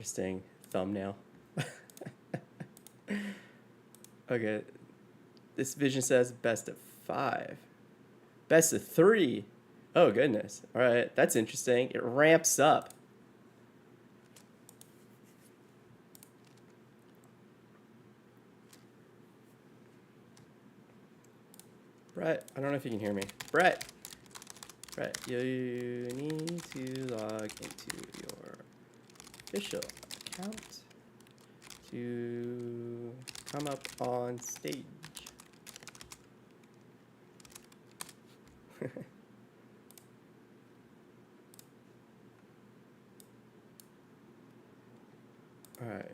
Interesting thumbnail. Okay. This vision says best of 5. Best of 3. Oh, goodness. All right. That's interesting. It ramps up. Brett, I don't know if you can hear me. Brett, you need to log into your official account to come up on stage. All right.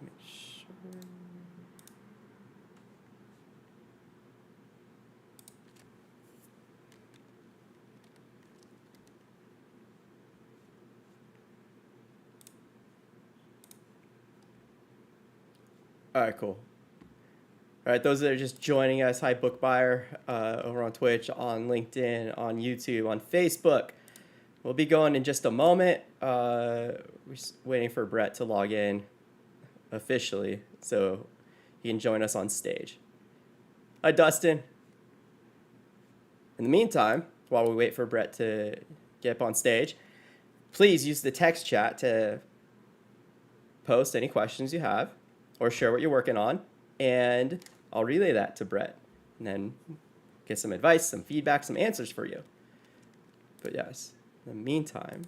Make sure. All right, cool. All right, those that are just joining us, hi, Book Buyer, over on Twitch, on LinkedIn, on YouTube, on Facebook. We'll be going in just a moment. We're waiting for Brett to log in officially so he can join us on stage. Hi, Dustin. In the meantime, while we wait for Brett to get up on stage, please use the text chat to post any questions you have or share what you're working on, and I'll relay that to Brett and then get some advice, some feedback, some answers for you. But yes, in the meantime,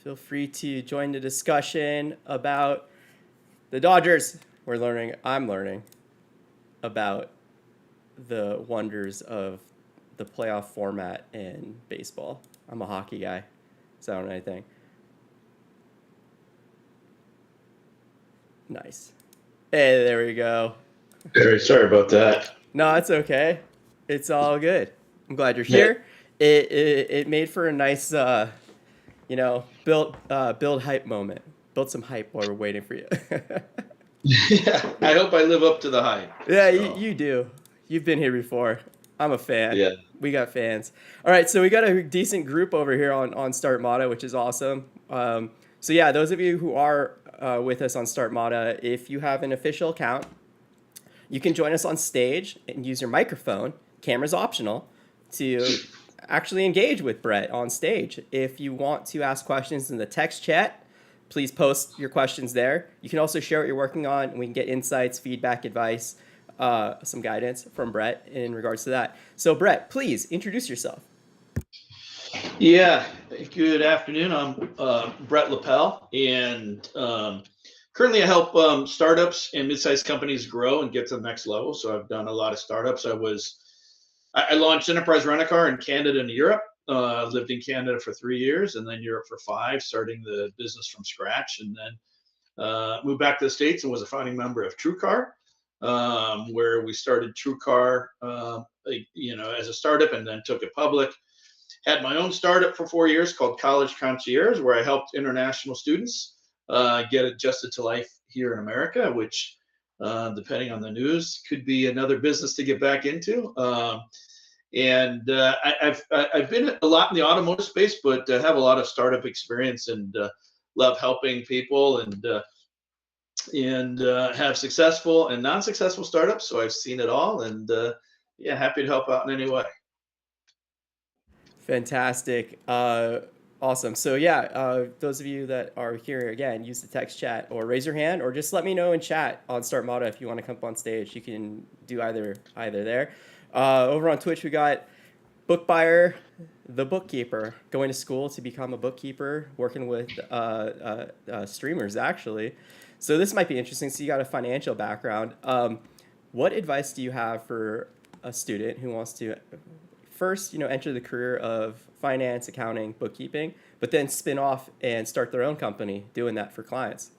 feel free to join the discussion about the Dodgers. I'm learning about the wonders of the playoff format in baseball. I'm a hockey guy, so I don't know anything. Nice. Hey, there we go. Very sorry about that. No, it's okay. It's all good. I'm glad you're here. Yeah. It made for a nice, build hype moment. Build some hype while we're waiting for you. Yeah, I hope I live up to the hype. Yeah, so. You do. You've been here before. I'm a fan. Yeah. We got fans. All right, so we got a decent group over here on Start Mata, which is awesome. So yeah, those of you who are with us on Start Mata, if you have an official account, you can join us on stage and use your microphone. Camera's optional to actually engage with Brett on stage. If you want to ask questions in the text chat, please post your questions there. You can also share what you're working on, and we can get insights, feedback, advice, some guidance from Brett in regards to that. So Brett, please introduce yourself. Yeah, good afternoon. I'm Brett Lippel, and currently I help startups and mid-sized companies grow and get to the next level. So I've done a lot of startups. I launched Enterprise Rent-A-Car in Canada and Europe. Lived in Canada for 3 years and then Europe for 5, starting the business from scratch, and then moved back to the States and was a founding member of TrueCar, where we started TrueCar, as a startup, and then took it public. Had my own startup for 4 years called College Concierge, where I helped international students get adjusted to life here in America, which, depending on the news, could be another business to get back into. I've been a lot in the automotive space, but have a lot of startup experience and love helping people and have successful and non-successful startups. So I've seen it all, and happy to help out in any way. Fantastic. Awesome. So yeah, those of you that are here, again, use the text chat or raise your hand, or just let me know in chat on Start Mata if you want to come up on stage. You can do either there. Over on Twitch, we got Book Buyer, the bookkeeper, going to school to become a bookkeeper, working with streamers, actually. So this might be interesting. So you got a financial background. What advice do you have for a student who wants to first, enter the career of finance, accounting, bookkeeping, but then spin off and start their own company doing that for clients?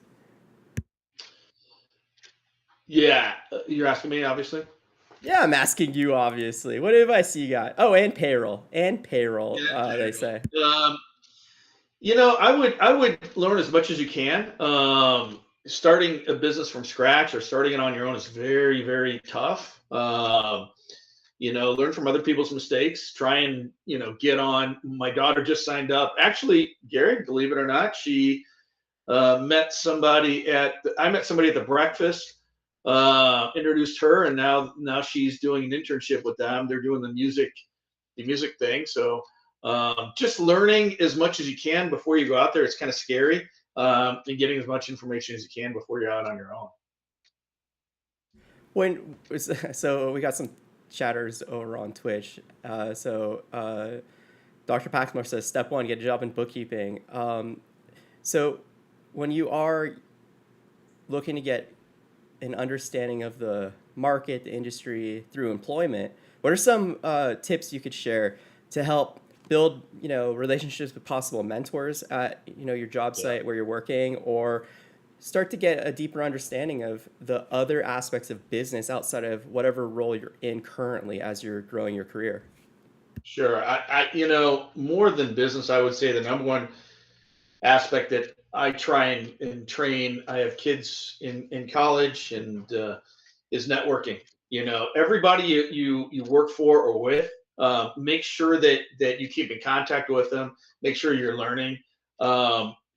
Yeah, you're asking me, obviously. Yeah, I'm asking you, obviously. What advice you got? Oh, and payroll. They say. I would learn as much as you can. Starting a business from scratch or starting it on your own is very, very tough. learn from other people's mistakes, try and, get on. My daughter just signed up. Actually, Gary, believe it or not, she I met somebody at the breakfast, introduced her, and now she's doing an internship with them. They're doing the music thing. So just learning as much as you can before you go out there. It's kind of scary, and getting as much information as you can before you're out on your own. When so we got some chatters over on Twitch. Dr. Paxmore says step one, get a job in bookkeeping. So when you are looking to get an understanding of the market, the industry through employment, what are some tips you could share to help build, relationships with possible mentors at, your job Yeah. site where you're working, or start to get a deeper understanding of the other aspects of business outside of whatever role you're in currently as you're growing your career? Sure. More than business, I would say the number one aspect that I try and train. I have kids in college, and is networking. Everybody you work for or with, make sure that you keep in contact with them. Make sure you're learning.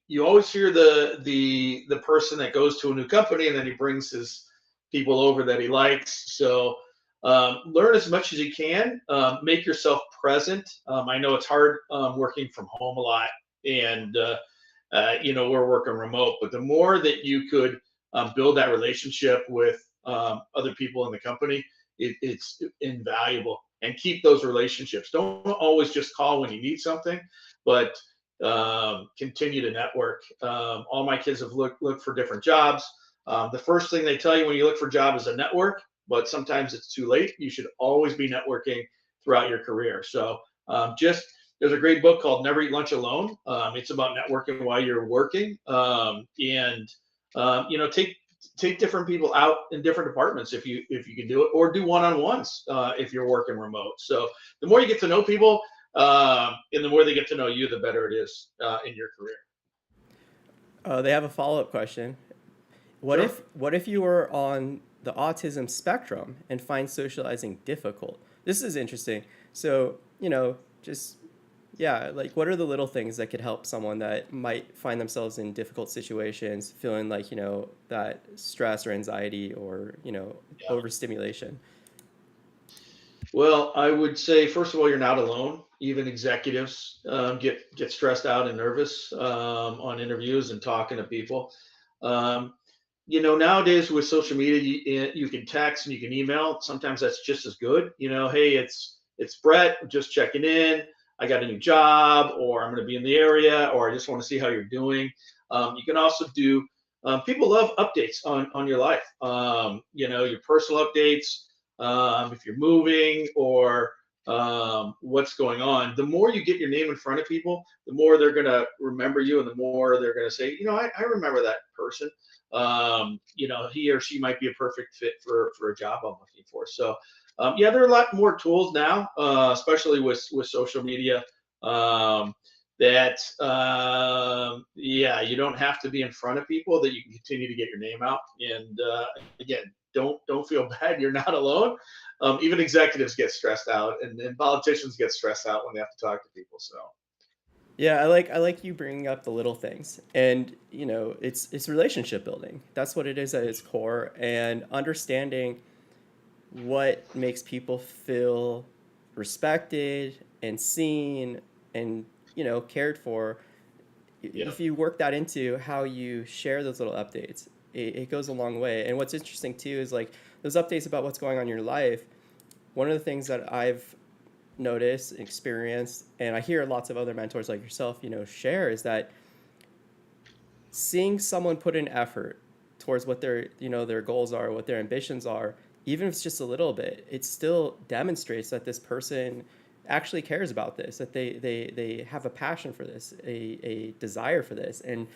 You always hear the person that goes to a new company and then he brings his people over that he likes. So learn as much as you can. Make yourself present. I know it's hard, working from home a lot, and we're working remote, but the more that you could build that relationship with other people in the company, it's invaluable. And keep those relationships. Don't always just call when you need something, but continue to network. All my kids have looked for different jobs. The first thing they tell you when you look for a job is a network, but sometimes it's too late. You should always be networking throughout your career. So just there's a great book called Never Eat Lunch Alone. It's about networking while you're working, and take different people out in different departments if you can do it, or do one-on-ones if you're working remote. So the more you get to know people, and the more they get to know you, the better it is in your career. They have a follow-up question. Sure. What if you were on the autism spectrum and find socializing difficult? This is interesting. So, just yeah, like what are the little things that could help someone that might find themselves in difficult situations, feeling like, that stress or anxiety or, Yeah. overstimulation? Well, I would say first of all, you're not alone. Even executives get stressed out and nervous on interviews and talking to people. Um, Nowadays with social media, you can text and you can email. Sometimes that's just as good. Hey, it's Brett, just checking in. I got a new job, or I'm going to be in the area, or I just want to see how you're doing. You can also do. People love updates on your life. Your personal updates, if you're moving, or what's going on. The more you get your name in front of people, the more they're going to remember you, and the more they're going to say, I remember that person. He or she might be a perfect fit for a job I'm looking for. So, yeah, there are a lot more tools now, especially with social media. Um, that Yeah, you don't have to be in front of people, that you can continue to get your name out. And again, don't feel bad. You're not alone. Even executives get stressed out, and politicians get stressed out when they have to talk to people. So Yeah, I like you bringing up the little things, and it's relationship building. That's what it is at its core, and understanding what makes people feel respected and seen and cared for. yeah, If you work that into how you share those little updates, it goes a long way. And what's interesting too is like those updates about what's going on in your life. One of the things that I've noticed, experienced, and I hear lots of other mentors like yourself, share is that seeing someone put in effort towards what their goals are, what their ambitions are, even if it's just a little bit, it still demonstrates that this person actually cares about this, that they have a passion for this, a desire for this. And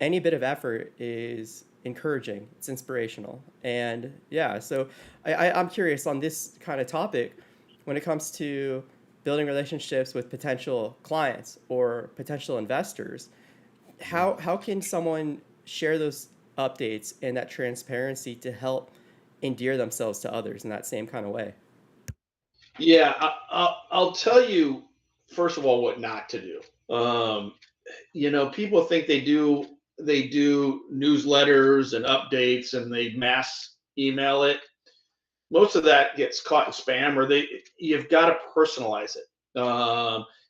any bit of effort is encouraging, it's inspirational. And yeah, so I'm curious on this kind of topic when it comes to building relationships with potential clients or potential investors. How can someone share those updates and that transparency to help endear themselves to others in that same kind of way? Yeah, I'll tell you first of all what not to do. People think they do newsletters and updates and they mass email it. Most of that gets caught in spam, or you've got to personalize it.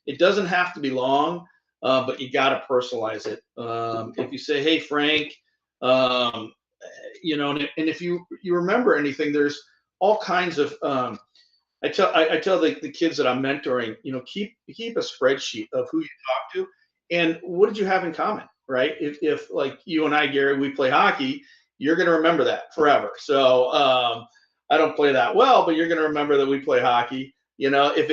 It doesn't have to be long, but you got to personalize it. If you say, "Hey Frank," um, and if you remember anything, there's all kinds of I tell the kids that I'm mentoring, keep a spreadsheet of who you talk to and what did you have in common, right? If like you and I, Gary, we play hockey, you're going to remember that forever. So I don't play that well, but you're going to remember that we play hockey. If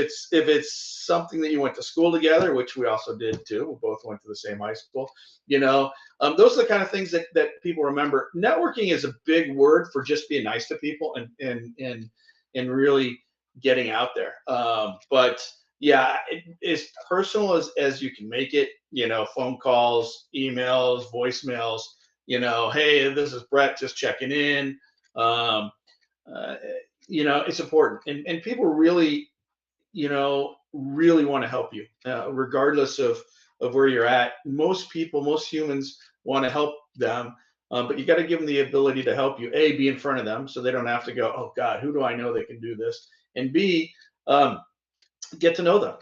it's something that you went to school together, which we also did too, we both went to the same high school. Those are the kind of things that people remember. Networking is a big word for just being nice to people and really getting out there. But yeah, as personal as you can make it, phone calls, emails, voicemails, hey, this is Brett just checking in. Um, uh, it's important. And people really, really want to help you, regardless of where you're at. Most people, most humans want to help them. But you got to give them the ability to help you. A, be in front of them so they don't have to go, oh God, who do I know that can do this? And B, get to know them,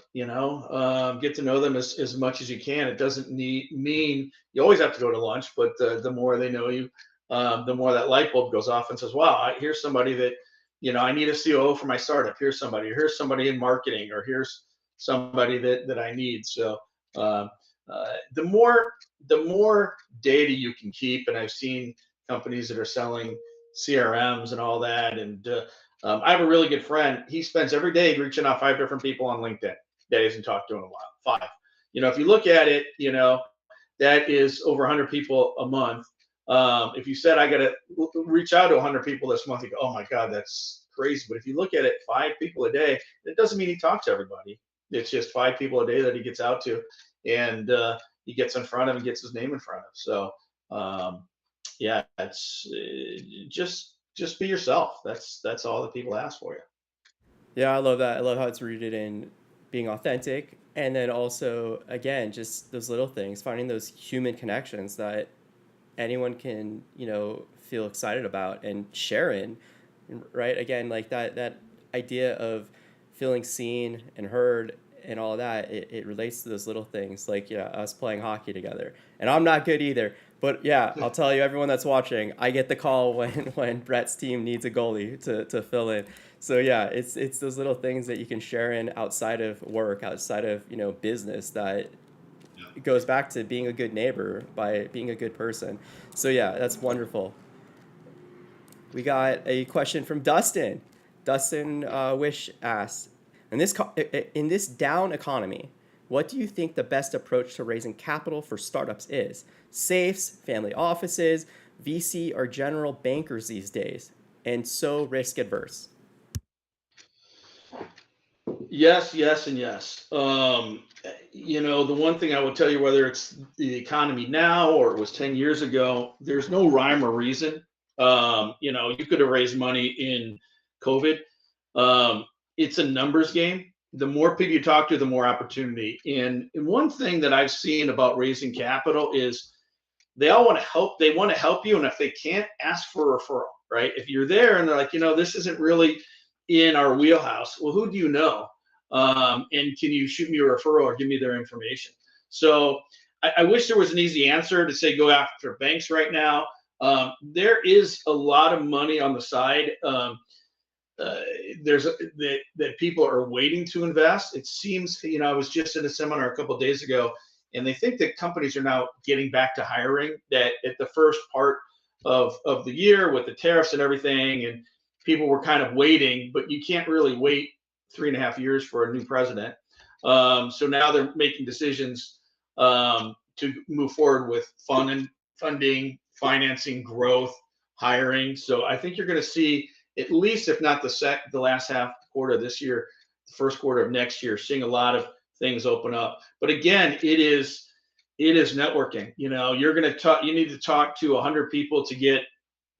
get to know them as much as you can. It doesn't mean you always have to go to lunch, but the more they know you, the more that light bulb goes off and says, wow, here's somebody that, I need a COO for my startup. Here's somebody in marketing, or here's somebody that I need. So um, the more data you can keep, and I've seen companies that are selling CRMs and all that, and I have a really good friend. He spends every day reaching out 5 different people on LinkedIn that he hasn't talked to in a while. Five. If you look at it, that is over 100 people a month. If you said I got to reach out to 100 people this month, you go, oh my God, that's crazy. But if you look at it, 5 people a day, it doesn't mean he talks to everybody. It's just 5 people a day that he gets out to, and he gets in front of and gets his name in front of. So um, yeah, it's just be yourself. That's all that people ask for you. Yeah, I love that. I love how it's rooted in being authentic. And then also, again, just those little things, finding those human connections that anyone can, feel excited about and share in, right? Again, like that idea of feeling seen and heard and all that, it relates to those little things, like, us playing hockey together. And I'm not good either. But yeah, I'll tell you, everyone that's watching, I get the call when when Brett's team needs a goalie to fill in. So yeah, it's those little things that you can share in outside of work, outside of business, that it goes back to being a good neighbor by being a good person. So yeah, that's wonderful. We got a question from Dustin. Dustin Wish asks, in this down economy, what do you think the best approach to raising capital for startups is? Safes, family offices, VC, or general bankers these days? And so risk adverse. Yes, yes, and yes. The one thing I would tell you, whether it's the economy now or it was 10 years ago, there's no rhyme or reason. You could have raised money in COVID. Um, it's a numbers game. The more people you talk to, the more opportunity. And one thing that I've seen about raising capital is they all want to help. They want to help you. And if they can't, ask for a referral, right? If you're there and they're like, this isn't really in our wheelhouse. Well, who do you know? And can you shoot me a referral or give me their information? So I wish there was an easy answer to say go after banks right now. There is a lot of money on the side. Uh, that people are waiting to invest. It seems, I was just in a seminar a couple of days ago, and they think that companies are now getting back to hiring. That at the first part of the year with the tariffs and everything, and people were kind of waiting, but you can't really wait 3.5 years for a new president. So now they're making decisions to move forward with funding, financing, growth, hiring. So I think you're going to see, at least if not the last half quarter of this year, the first quarter of next year, seeing a lot of things open up. But again, it is networking. You need to talk to 100 people to get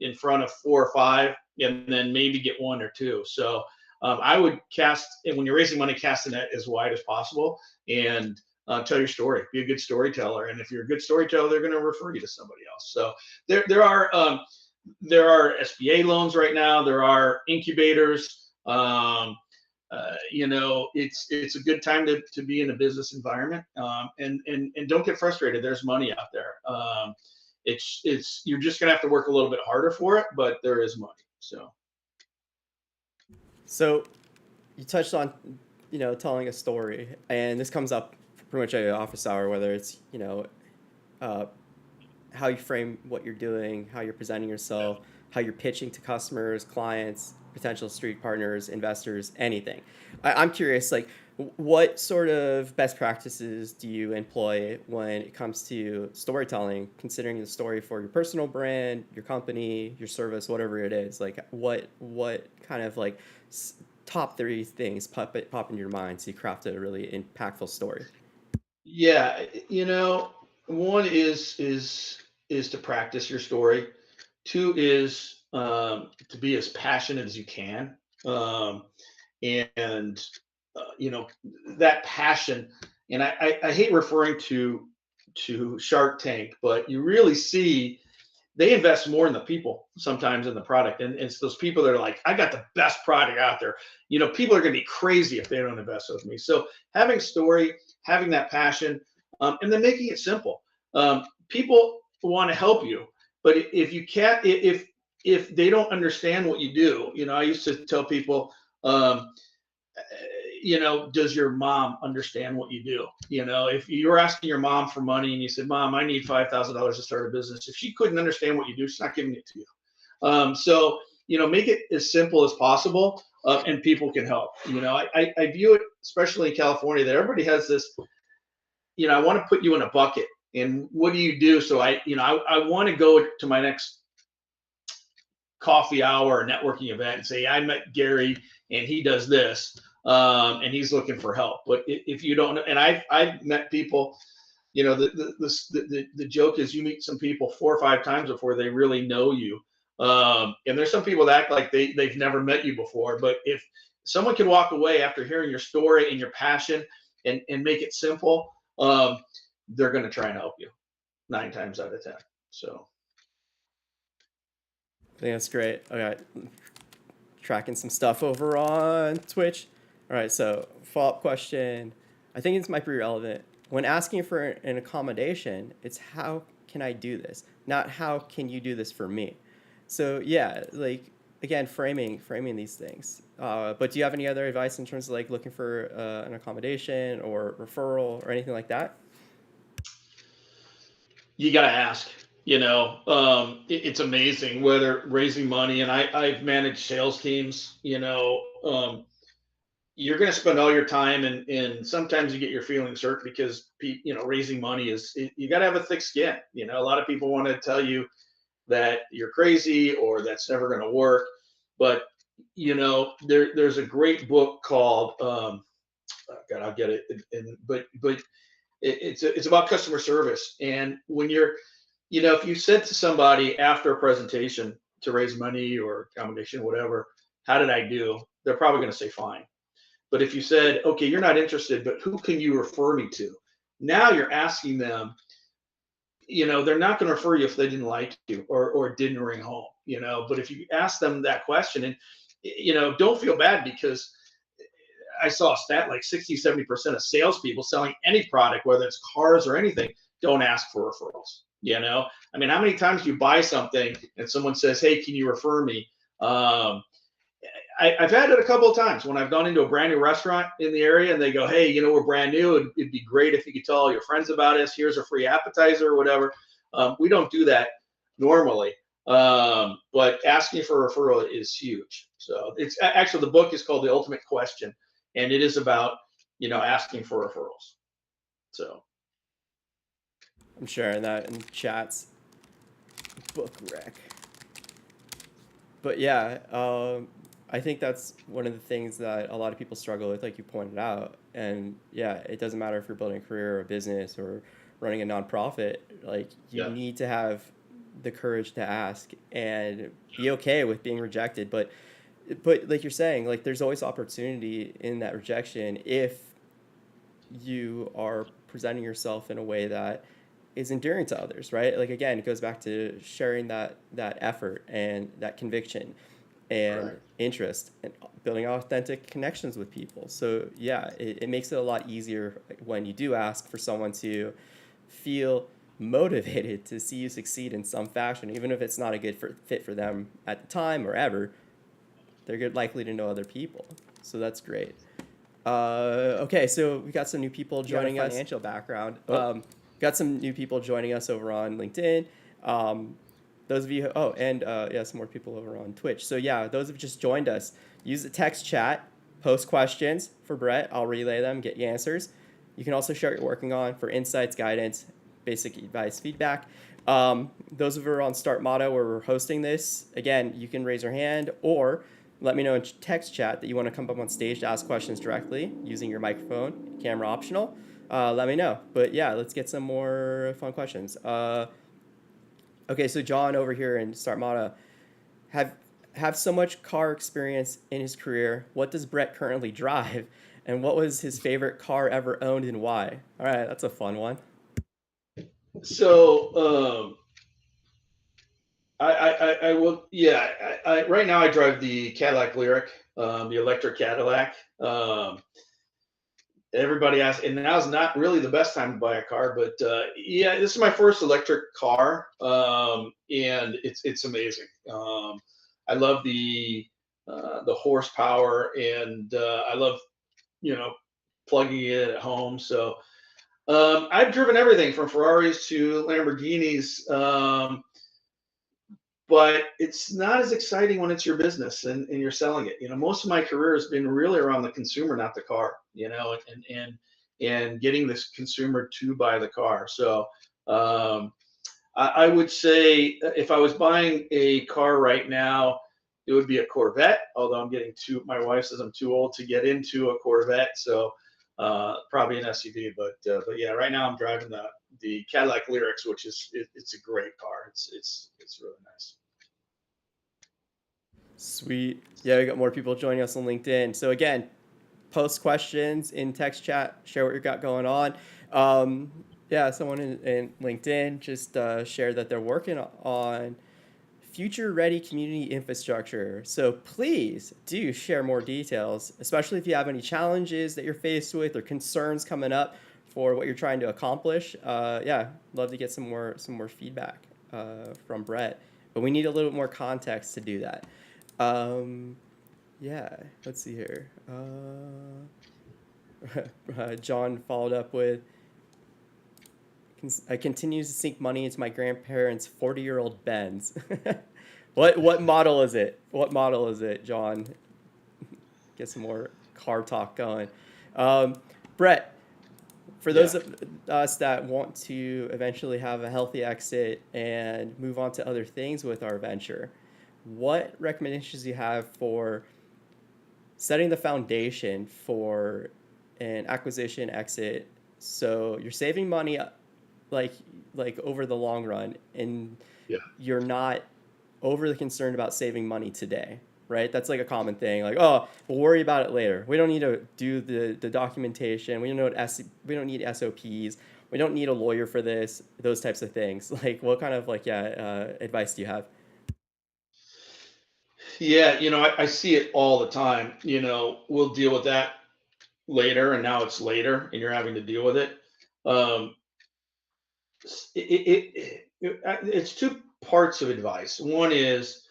in front of 4 or 5, and then maybe get 1 or 2. So I would cast, and when you're raising money, cast the net as wide as possible, and tell your story. Be a good storyteller, and if you're a good storyteller, they're going to refer you to somebody else. So there are SBA loans right now. There are incubators. It's a good time to be in a business environment, and don't get frustrated. There's money out there. It's you're just gonna have to work a little bit harder for it, but there is money. So you touched on, telling a story, and this comes up pretty much at office hour, whether it's, uh, how you frame what you're doing, how you're presenting yourself, how you're pitching to customers, clients, potential street partners, investors, anything. I'm curious, like, what sort of best practices do you employ when it comes to storytelling, considering the story for your personal brand, your company, your service, whatever it is? Like, what kind of like top three things pop into your mind so you craft a really impactful story? Yeah, one is to practice your story. Two is to be as passionate as you can, um, and you know that passion. And I hate referring to Shark Tank, but you really see they invest more in the people sometimes in the product, and it's those people that are like, I got the best product out there. People are going to be crazy if they don't invest with me. So having story, having that passion, and then making it simple. People want to help you, but if you can't, if they don't understand what you do, I used to tell people, um, does your mom understand what you do? If you're asking your mom for money and you said, Mom, I need $5,000 to start a business, if she couldn't understand what you do, she's not giving it to you. So, make it as simple as possible, and people can help. I view it, especially in California, that everybody has this, I want to put you in a bucket. And what do you do? So I want to go to my next coffee hour or networking event and say, I met Gary and he does this, and he's looking for help. But if you don't, and I've met people, the joke is you meet some people 4 or 5 times before they really know you. And there's some people that act like they've never met you before. But if someone can walk away after hearing your story and your passion and make it simple, they're going to try and help you 9 times out of 10. So. I think that's great. All right, tracking some stuff over on Twitch. All right, so follow-up question. I think this might be relevant. When asking for an accommodation, it's how can I do this, not how can you do this for me. So yeah, like again, framing these things. But do you have any other advice in terms of like looking for an accommodation or referral or anything like that? You got to ask. It's amazing whether raising money, and I've managed sales teams. You're going to spend all your time, and sometimes you get your feelings hurt because raising money you got to have a thick skin. A lot of people want to tell you that you're crazy or that's never going to work, but there's a great book called God, I'll get it, but it's about customer service. And when if you said to somebody after a presentation to raise money or accommodation, whatever, how did I do? They're probably going to say fine. But if you said, okay, you're not interested, but who can you refer me to? Now you're asking them, they're not going to refer you if they didn't like you or didn't ring home, but if you ask them that question, and, don't feel bad, because I saw a stat like 60, 70% of salespeople selling any product, whether it's cars or anything, don't ask for referrals. I mean, how many times do you buy something and someone says, hey, can you refer me? I've had it a couple of times when I've gone into a brand new restaurant in the area and they go, hey, we're brand new. It'd be great if you could tell all your friends about us. Here's a free appetizer or whatever. We don't do that normally. But asking for a referral is huge. So it's actually, the book is called The Ultimate Question, and it is about, asking for referrals. So. I'm sharing that in chats. Book rec. But yeah, I think that's one of the things that a lot of people struggle with, like you pointed out. And yeah, it doesn't matter if you're building a career or a business or running a nonprofit. Like you Yeah. need to have the courage to ask and be okay with being rejected. But but like you're saying, like there's always opportunity in that rejection if you are presenting yourself in a way that is endearing to others, right? Like again, it goes back to sharing that effort and that conviction and Right. interest and building authentic connections with people. So yeah, it makes it a lot easier when you do ask for someone to feel motivated to see you succeed in some fashion, even if it's not a good fit for them at the time or ever. They're good, likely to know other people. So that's great. Okay, so we got some new people joining us. Financial background. Oh, Got some new people joining us over on LinkedIn. Those of you, oh, and yeah, some more people over on Twitch. So yeah, those have just joined us. Use the text chat, post questions for Brett. I'll relay them, get you answers. You can also share what you're working on for insights, guidance, basic advice, feedback. Those of you who are on Start Motto where we're hosting this, again, you can raise your hand or let me know in text chat that you want to come up on stage to ask questions directly using your microphone, camera optional. Let me know. But yeah, let's get some more fun questions. Okay, so John over here in Start Motto have so much car experience in his career. What does Brett currently drive? And what was his favorite car ever owned and why? All right, that's a fun one. so I will, yeah. Right now I drive the Cadillac Lyric, the electric Cadillac. Everybody asks, and now's not really the best time to buy a car, but yeah, this is my first electric car, and it's amazing. I love the horsepower, and I love you know plugging it at home. So I've driven everything from Ferraris to Lamborghinis. But it's not as exciting when it's your business and you're selling it. Most of my career has been really around the consumer, not the car. And getting this consumer to buy the car. So I would say if I was buying a car right now, it would be a Corvette. Although I'm getting too, my wife says I'm too old to get into a Corvette, so probably an SUV. But yeah, right now I'm driving the Cadillac Lyrics, which it's a great car. It's really nice. Sweet. Yeah, we got more people joining us on LinkedIn. So again, post questions in text chat, share what you got going on. Yeah, someone in LinkedIn just shared that they're working on future ready community infrastructure. So please do share more details, especially if you have any challenges that you're faced with or concerns coming up for what you're trying to accomplish. Yeah, love to get some more feedback from Brett, but we need a little bit more context to do that. Um, yeah, let's see here. John followed up with, I continue to sink money into my grandparents' 40-year-old Benz. What model is it? What model is it, John? Get some more car talk going. Brett, for those Yeah. of us that want to eventually have a healthy exit and move on to other things with our venture, what recommendations do you have for setting the foundation for an acquisition exit so you're saving money like over the long run and Yeah. you're not overly concerned about saving money today, right? That's like a common thing, like, oh, we'll worry about it later. We don't need to do the documentation. We don't know we don't need SOPs. We don't need a lawyer for this, those types of things. Like what kind of advice do you have? Yeah, I see it all the time. We'll deal with that later, and now it's later, and you're having to deal with it. Um, it's two parts of advice. One is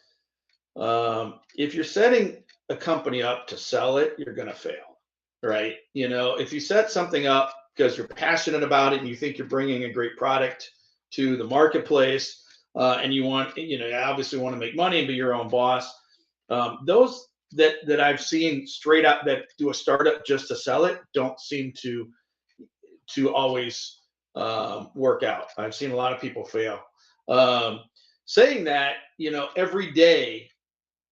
if you're setting a company up to sell it, you're going to fail, right? If you set something up because you're passionate about it and you think you're bringing a great product to the marketplace, and you obviously want to make money and be your own boss. Those that I've seen straight up that do a startup just to sell it don't seem to always work out. I've seen a lot of people fail. Um, Saying that, every day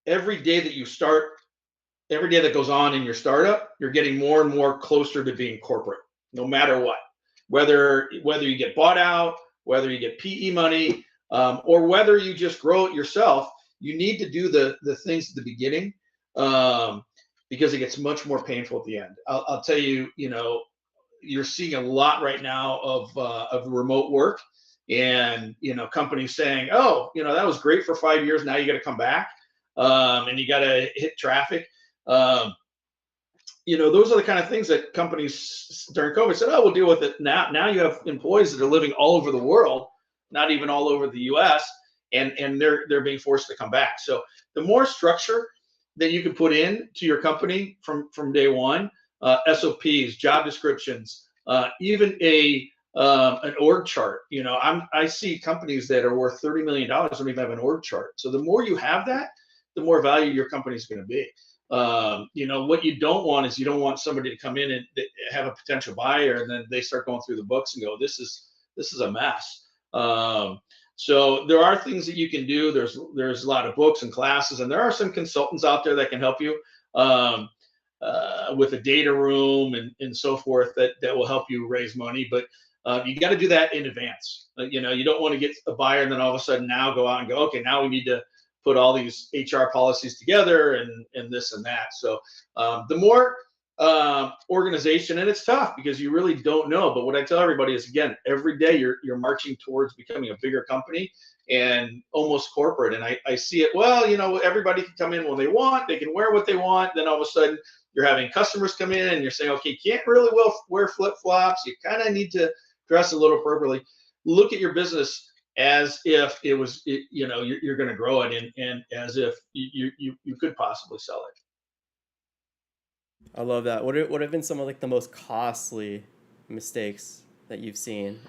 that you start, every day that goes on in your startup, you're getting more and more closer to being corporate, no matter what. Whether you get bought out, whether you get PE money, or whether you just grow it yourself, you need to do the things at the beginning because it gets much more painful at the end. I'll tell you, you're seeing a lot right now of remote work, and companies saying, oh, that was great for 5 years. Now you got to come back, and you got to hit traffic. Um, those are the kind of things that companies during COVID said, oh, we'll deal with it now. Now you have employees that are living all over the world, not even all over the US, and they're being forced to come back. So the more structure that you can put in to your company from day one, SOPs, job descriptions, even an org chart. I see companies that are worth $30 million don't even have an org chart. So the more you have that, the more value your company is going to be. What you don't want is you don't want somebody to come in and have a potential buyer, and then they start going through the books and go, this is a mess. So there are things that you can do. There's a lot of books and classes, and there are some consultants out there that can help you with a data room and so forth that will help you raise money. But you got to do that in advance. You don't want to get a buyer and then all of a sudden now go out and go, okay, now we need to put all these HR policies together and this and that. So the more organization, and it's tough because you really don't know. But what I tell everybody is, again, every day you're marching towards becoming a bigger company and almost corporate. And I see it, well, everybody can come in when they want, they can wear what they want. Then all of a sudden you're having customers come in and you're saying, okay, you can't really wear flip-flops. You kind of need to dress a little appropriately. Look at your business as if it was, you're going to grow it, and as if you could possibly sell it. I love that. What have been some of like the most costly mistakes that you've seen?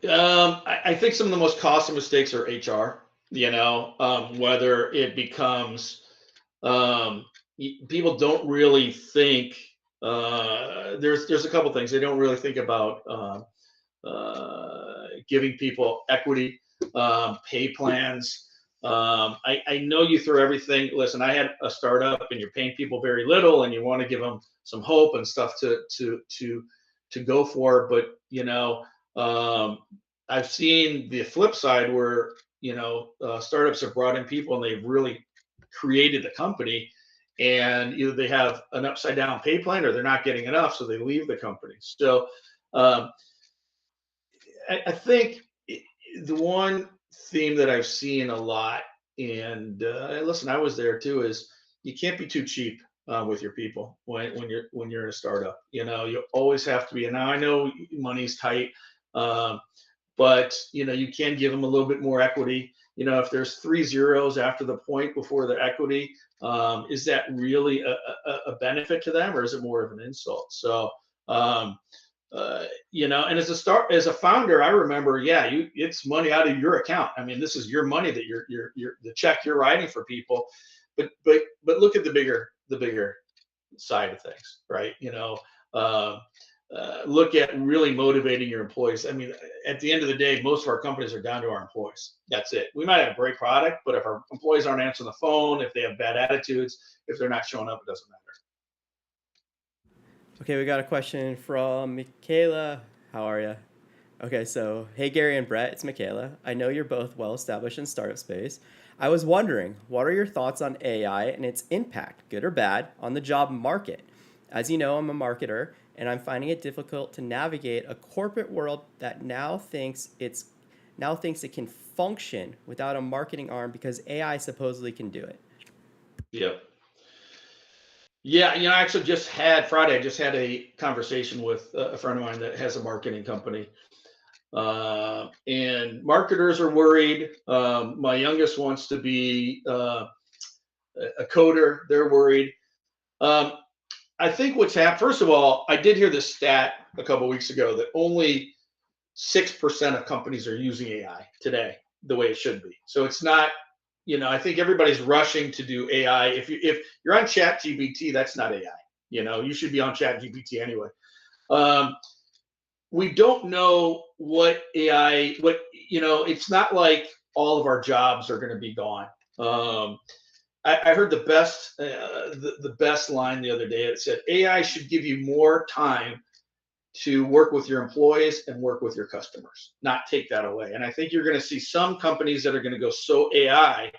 I think some of the most costly mistakes are HR. Whether it becomes people don't really think. There's a couple things they don't really think about. Giving people equity, pay plans. I know you throw everything. Listen, I had a startup, and you're paying people very little, and you want to give them some hope and stuff to go for. But I've seen the flip side where startups have brought in people and they've really created the company, and either they have an upside down pay plan or they're not getting enough, so they leave the company. So I think the one theme that I've seen a lot, and listen, I was there too, is you can't be too cheap with your people when you're in a startup. You always have to be. And now I know money's tight, but you can give them a little bit more equity. If there's 3 zeros after the point before the equity, is that really a benefit to them, or is it more of an insult? So. And as a founder, I remember, it's money out of your account. I mean, this is your money that you're the check you're writing for people, but look at the bigger side of things, right? Look at really motivating your employees. I mean, at the end of the day, most of our companies are down to our employees. That's it. We might have a great product, but if our employees aren't answering the phone, if they have bad attitudes, if they're not showing up, it doesn't matter. Okay, we got a question from Michaela. How are you? Okay, so hey Gary and Brett, it's Michaela. I know you're both well established in startup space. I was wondering, what are your thoughts on AI and its impact, good or bad, on the job market? As you know, I'm a marketer, and I'm finding it difficult to navigate a corporate world that now thinks it can function without a marketing arm because AI supposedly can do it. Yep. Yeah, I actually Friday, I just had a conversation with a friend of mine that has a marketing company. And marketers are worried. My youngest wants to be a coder. They're worried. I think what's happened, first of all, I did hear this stat a couple of weeks ago that only 6% of companies are using AI today the way it should be. So it's not, I think everybody's rushing to do AI. If you're on Chat GPT, that's not AI. You should be on Chat GPT anyway. We don't know what AI, it's not like all of our jobs are going to be gone. I heard the best line the other day. It said, AI should give you more time to work with your employees and work with your customers, not take that away. And I think you're going to see some companies that are going to go so AI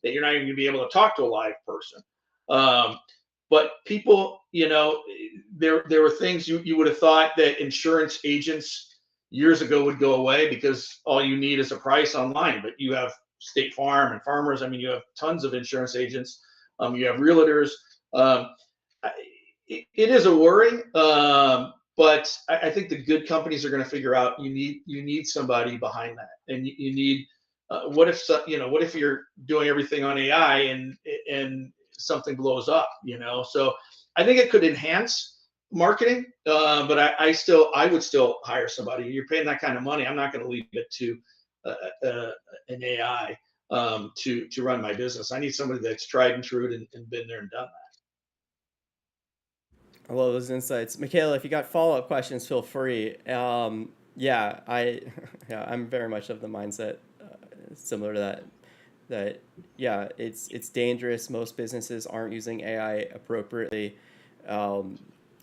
that you're not even going to be able to talk to a live person. Um, but people, there were things you would have thought that insurance agents years ago would go away because all you need is a price online. But you have State Farm and Farmers. I mean, you have tons of insurance agents. You have realtors. Um, it is a worry, but I think the good companies are going to figure out you need somebody behind that, and you need what if what if you're doing everything on AI and something blows up, So I think it could enhance marketing, but I would still hire somebody. You're paying that kind of money. I'm not going to leave it to uh, an AI to run my business. I need somebody that's tried and true and been there and done that. I love those insights. Michaela, if you got follow-up questions, feel free. Yeah, yeah, I'm very much of the mindset similar to that. That yeah, it's dangerous. Most businesses aren't using AI appropriately, um,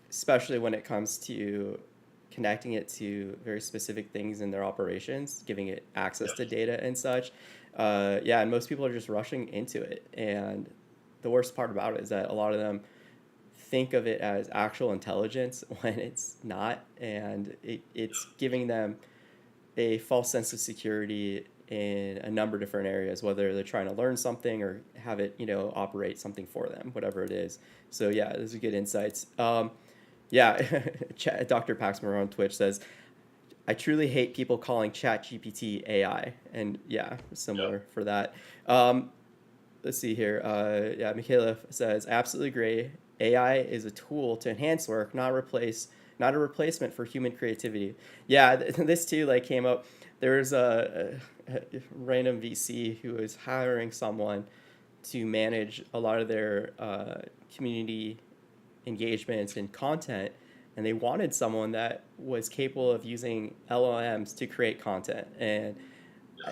especially when it comes to connecting it to very specific things in their operations, giving it access to Yeah. data and such. Yeah, and most people are just rushing into it. And the worst part about it is that a lot of them think of it as actual intelligence when it's not, and it's giving them a false sense of security in a number of different areas, whether they're trying to learn something or have it, operate something for them, whatever it is. So yeah, those are good insights. Yeah, Dr. Paxmer on Twitch says, I truly hate people calling ChatGPT AI, and yeah, Yeah. similar for that. Um, let's see here. Yeah, Michaela says, absolutely agree. AI is a tool to enhance work, not a replacement for human creativity. Yeah, this too like came up. There was a random VC who was hiring someone to manage a lot of their community engagements and content, and they wanted someone that was capable of using LLMs to create content. And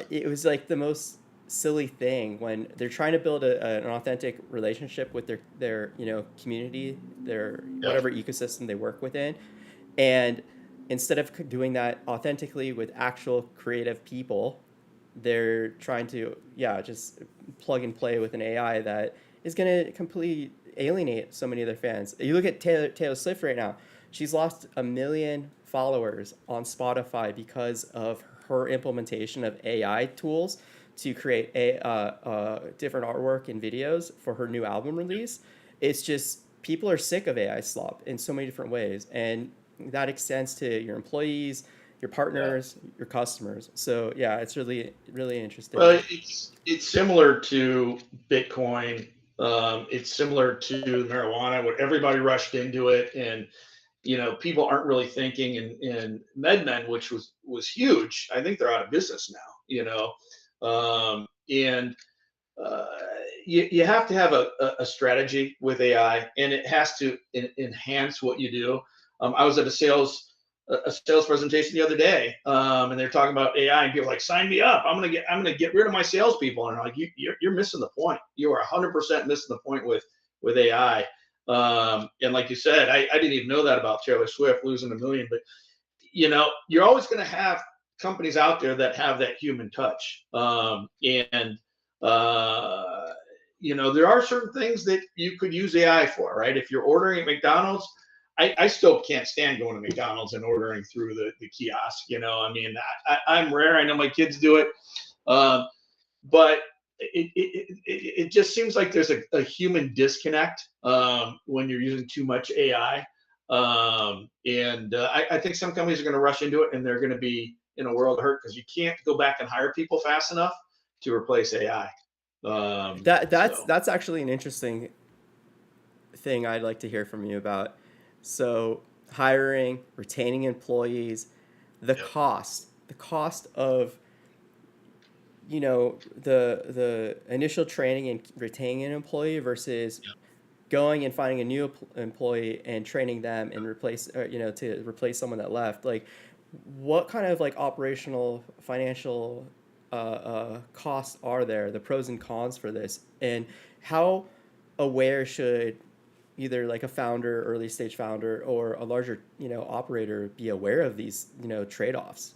it was like the most silly thing when they're trying to build an authentic relationship with their community, their Yeah. whatever ecosystem they work within, and instead of doing that authentically with actual creative people, they're trying to just plug and play with an AI that is going to completely alienate so many of their fans. You look at Taylor Swift right now; she's lost 1 million followers on Spotify because of her implementation of AI tools to create different artwork and videos for her new album release. It's just people are sick of AI slop in so many different ways, and that extends to your employees, your Yeah. partners, your customers. So yeah, it's really really Well, interesting. it's similar to Bitcoin. It's similar to marijuana, where everybody rushed into it, and people aren't really thinking. And MedMen, which was huge, I think they're out of business now. And uh, you have to have a strategy with AI, and it has to enhance what you do. I was at a sales presentation the other day, and they're talking about AI, and people are like, "Sign me up! I'm gonna get rid of my salespeople." And I'm like, "You're missing the point. You are 100% missing the point with AI." And like you said, I didn't even know that about Taylor Swift losing 1 million, but you're always going to have companies out there that have that human touch. And uh, there are certain things that you could use AI for, right? If you're ordering at McDonald's, I still can't stand going to McDonald's and ordering through the kiosk. I mean, I'm rare. I know my kids do it. Um, but it just seems like there's a human disconnect when you're using too much AI. And I think some companies are going to rush into it, and they're going to be in a world of hurt because you can't go back and hire people fast enough to replace AI. So That's actually an interesting thing I'd like to hear from you about. So hiring, retaining employees, yeah, the cost of the initial training and retaining an employee versus going and finding a new employee and training them and to replace someone that left. Like, what kind of like operational financial costs are there, the pros and cons for this, and how aware should either like a founder, early stage founder, or a larger operator be aware of these trade-offs?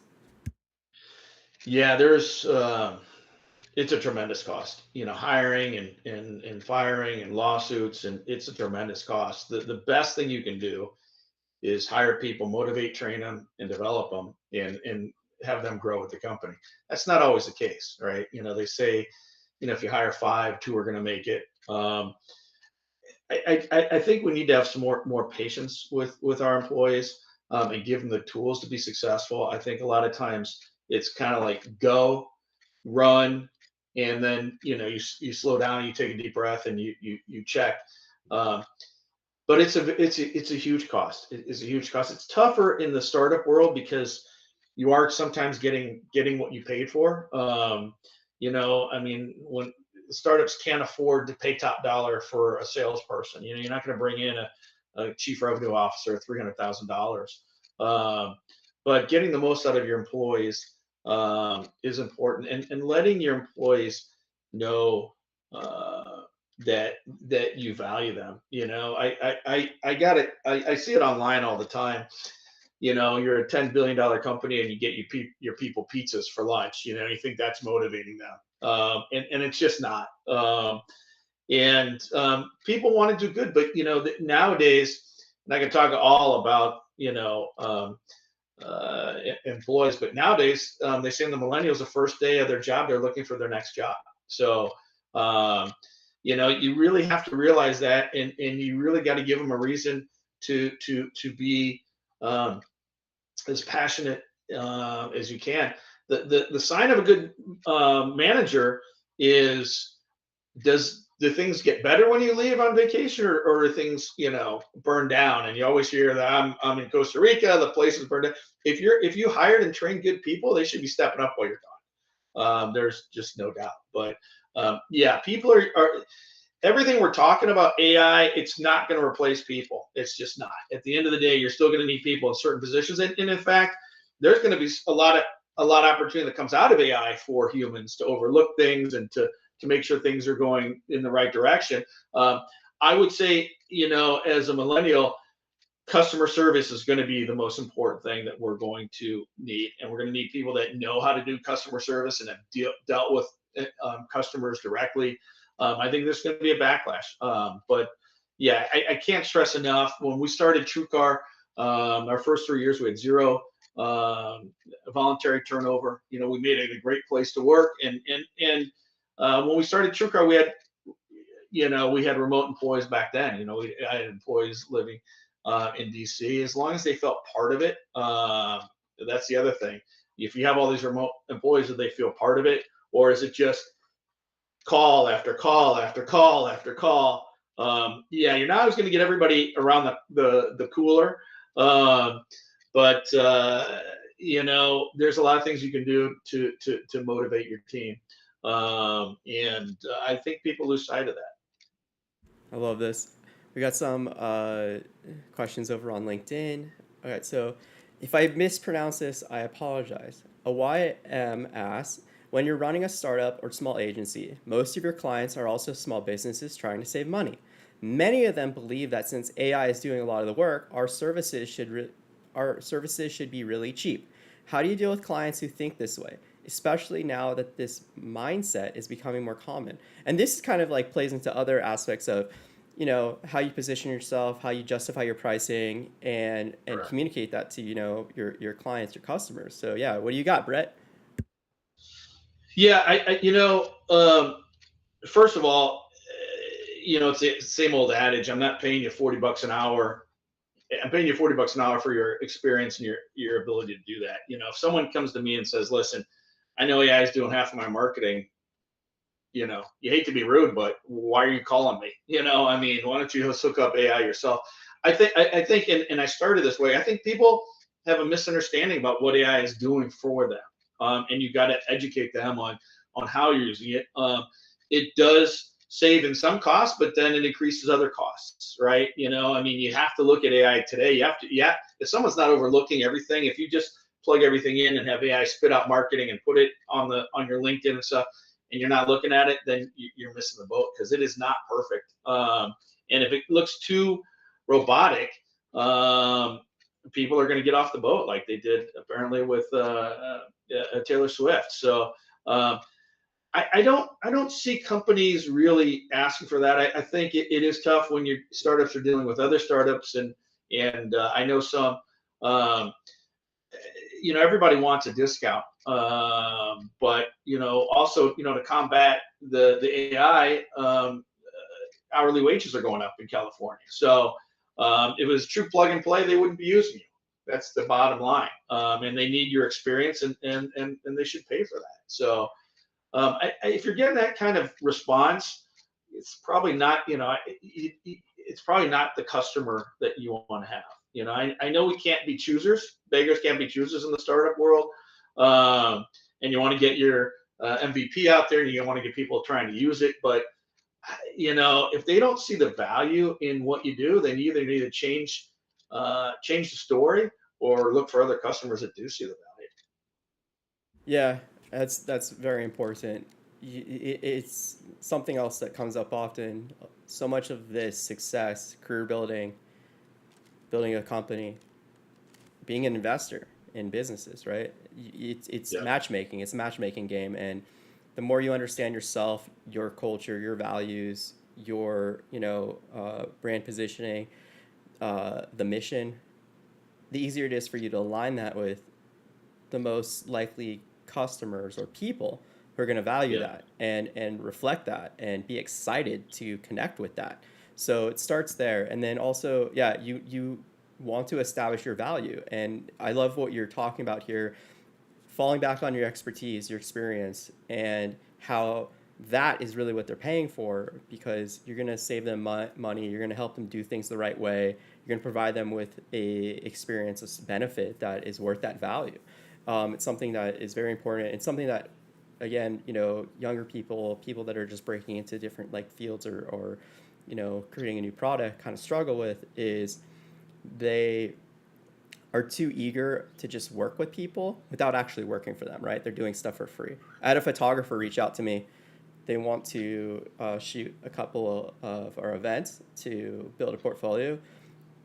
yeah. There's it's a tremendous cost. Hiring and firing and lawsuits, and it's a tremendous cost. The best thing you can do is hire people, motivate, train them, and develop them, and have them grow with the company. That's not always the case, right? They say, if you hire five, two are going to make it. I think we need to have some more patience with our employees, and give them the tools to be successful. I think a lot of times it's kind of like go, run, and then you slow down, you take a deep breath, and you check. Um, but it's a huge cost. It's a huge cost. It's tougher in the startup world because you are sometimes getting what you paid for. I mean, when startups can't afford to pay top dollar for a salesperson, you're not going to bring in a chief revenue officer at $300,000. Um, but getting the most out of your employees is important, and letting your employees know that you value them. I got it. I see it online all the time. You're a $10 billion company and you get your people pizzas for lunch. You think that's motivating them, and it's just not. And People want to do good, but nowadays, and I can talk all about employees, but nowadays they say in the millennials, the first day of their job, they're looking for their next job. So um, you really have to realize that, and you really got to give them a reason to be um, as passionate as you can. The sign of a good manager is, does the things get better when you leave on vacation, or are things burned down? And you always hear that I'm in Costa Rica, the place is burned down. If you hired and trained good people, they should be stepping up while you're gone. There's just no doubt. But yeah, people are everything we're talking about AI. It's not going to replace people. It's just not. At the end of the day, you're still going to need people in certain positions, and in fact, there's going to be a lot of opportunity that comes out of AI for humans to overlook things and to make sure things are going in the right direction. I would say, as a millennial, customer service is going to be the most important thing that we're going to need, and we're going to need people that know how to do customer service and have dealt with customers directly. I think there's going to be a backlash, but yeah, I can't stress enough. When we started TrueCar, our first 3 years, we had zero voluntary turnover. We made it a great place to work, and when we started TrueCar, we had remote employees back then. I had employees living in DC. As long as they felt part of it, that's the other thing. If you have all these remote employees, do they feel part of it, or is it just call after call after call after call? Yeah, you're not always going to get everybody around the cooler, but there's a lot of things you can do to motivate your team, and I think people lose sight of that. I love this. We got some questions over on LinkedIn. All right, so if I mispronounce this, I apologize. A YM asks, when you're running a startup or small agency, most of your clients are also small businesses trying to save money. Many of them believe that since AI is doing a lot of the work, our services should be really cheap. How do you deal with clients who think this way, especially now that this mindset is becoming more common? And this kind of like plays into other aspects of, how you position yourself, how you justify your pricing, and Correct. communicate that to your clients, your customers. So yeah, what do you got, Brett? Yeah, first of all, it's the same old adage. I'm not paying you $40 an hour. I'm paying you $40 an hour for your experience and your ability to do that. If someone comes to me and says, "Listen, I know AI is doing half of my marketing," you hate to be rude, but why are you calling me? I mean, why don't you just hook up AI yourself? I think, and I started this way. I think people have a misunderstanding about what AI is doing for them, and you got to educate them on how you're using it. It does save in some costs, but then it increases other costs, right? I mean, you have to look at AI today. You have to, yeah. If someone's not overlooking everything, if you just plug everything in and have AI spit out marketing and put it on your LinkedIn and stuff, and you're not looking at it, then you're missing the boat, because it is not perfect. And if it looks too robotic, people are going to get off the boat, like they did apparently with Taylor Swift. So um, I don't see companies really asking for that. I think it is tough when your startups are dealing with other startups, and I know some. Um, Everybody wants a discount, but also to combat the AI, hourly wages are going up in California. So if it was true plug and play, they wouldn't be using you. That's the bottom line, and they need your experience, and they should pay for that. So if you're getting that kind of response, it's probably not, it's probably not the customer that you want to have. I know we can't be choosers. Beggars can't be choosers in the startup world. And you want to get your MVP out there, and you want to get people trying to use it. But if they don't see the value in what you do, then you either need to change the story or look for other customers that do see the value. Yeah, that's very important. It's something else that comes up often. So much of this success, career building, building a company, being an investor in businesses, right? It's Yeah. matchmaking. It's a matchmaking game, and the more you understand yourself, your culture, your values, your brand positioning, the mission, the easier it is for you to align that with the most likely customers or people who are going to value Yeah. that and reflect that and be excited to connect with that. So it starts there, and then also, yeah, you want to establish your value, and I love what you're talking about here, falling back on your expertise, your experience, and how that is really what they're paying for, because you're going to save them money, you're going to help them do things the right way, you're going to provide them with a experience, a benefit that is worth that value. It's something that is very important. It's something that, again, younger people that are just breaking into different like fields or creating a new product kind of struggle with is they are too eager to just work with people without actually working for them, right? They're doing stuff for free. I had a photographer reach out to me. They want to shoot a couple of our events to build a portfolio,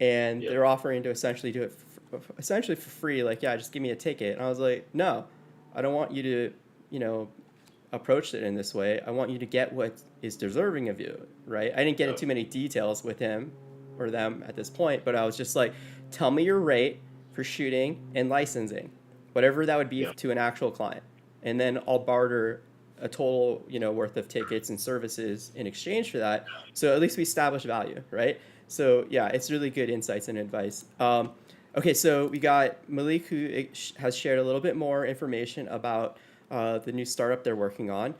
and Yeah. they're offering to essentially do it essentially for free. Like, yeah, just give me a ticket. And I was like, no, I don't want you to, you know, approach it in this way. I want you to get what is deserving of you, right? I didn't get Yeah. into many details with him or them at this point, but I was just like, tell me your rate for shooting and licensing, whatever that would be Yeah. to an actual client, and then I'll barter a total, worth of tickets and services in exchange for that. So at least we establish value, right? So yeah, it's really good insights and advice. Okay, so we got Malik, who has shared a little bit more information about the new startup they're working on.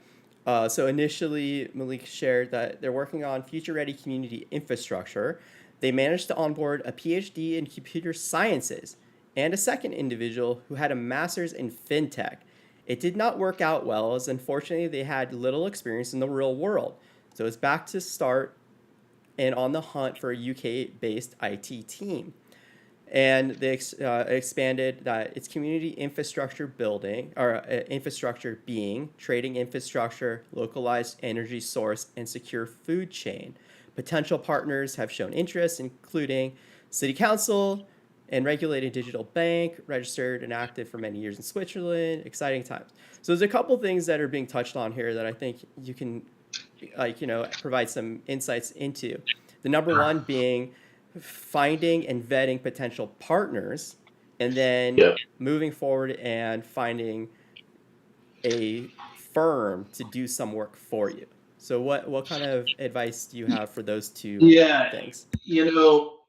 So initially, Malik shared that they're working on future-ready community infrastructure. They managed to onboard a PhD in computer sciences and a second individual who had a master's in fintech. It did not work out well, as unfortunately they had little experience in the real world. So it's back to start and on the hunt for a UK-based IT team. And they expanded that its community infrastructure building or infrastructure being trading infrastructure, localized energy source, and secure food chain. Potential partners have shown interest, including city council and regulated digital bank, registered and active for many years in Switzerland. Exciting times. So there's a couple things that are being touched on here that I think you can provide some insights into. The number one being finding and vetting potential partners, and then Yeah. moving forward and finding a firm to do some work for you. So what kind of advice do you have for those two Yeah. things?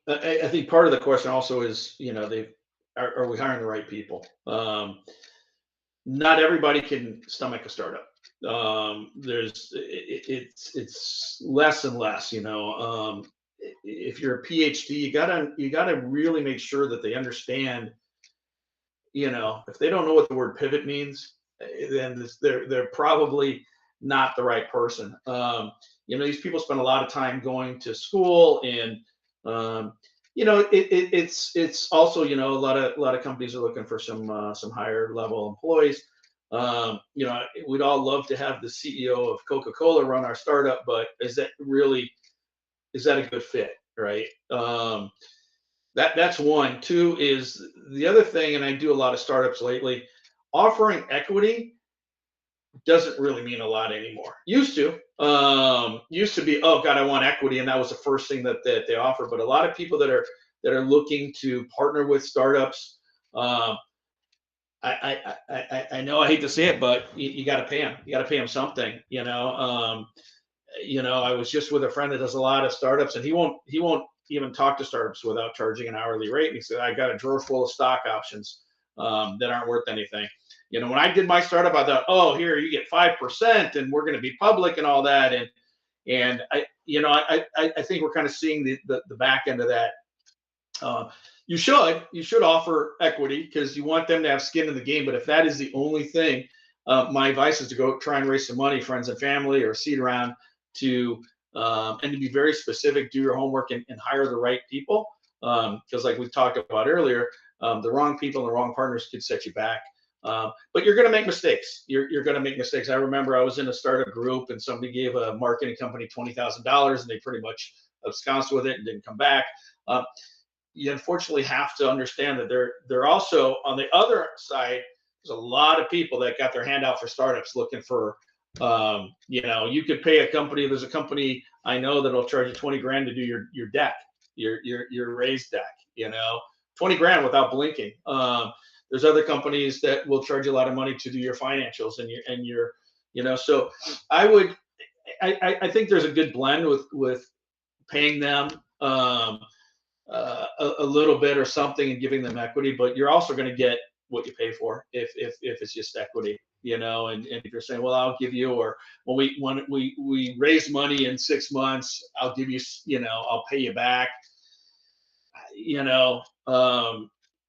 I think part of the question also is, they are we hiring the right people? Not everybody can stomach a startup. It's less and less. If you're a PhD, you gotta really make sure that they understand. If they don't know what the word pivot means, then they're probably not the right person. These people spend a lot of time going to school, and um, it's also, a lot of companies are looking for some higher level employees. We'd all love to have the CEO of Coca-Cola run our startup, but is that a good fit, right? That's one. Two is the other thing, and I do a lot of startups lately, offering equity doesn't really mean a lot anymore. Used to be, oh God, I want equity, and that was the first thing that they offer. But a lot of people that are looking to partner with startups, um, I know I hate to say it, but you got to pay them. You got to pay them something. I was just with a friend that does a lot of startups, and he won't even talk to startups without charging an hourly rate. And he said, I got a drawer full of stock options that aren't worth anything. When I did my startup, I thought, oh, here you get 5%, and we're going to be public and all that. And I think we're kind of seeing the back end of that. Uh, you should offer equity because you want them to have skin in the game. But if that is the only thing, my advice is to go try and raise some money, friends and family, or seed around to and to be very specific. Do your homework and hire the right people because, like we talked about earlier, the wrong people and the wrong partners could set you back. But you're going to make mistakes. You're going to make mistakes. I remember I was in a startup group and somebody gave a marketing company $20,000 and they pretty much absconded with it and didn't come back. Uh, you unfortunately have to understand that they're also on the other side. There's a lot of people that got their hand out for startups looking for you could pay a company. There's a company I know that'll charge you 20 grand to do your deck, your raised deck, 20 grand without blinking. There's other companies that will charge you a lot of money to do your financials and your so I think there's a good blend with paying them a little bit or something and giving them equity, but you're also going to get what you pay for if it's just equity, and if you're saying, well, I'll give you, or when we raise money in 6 months, I'll give you, I'll pay you back, you know,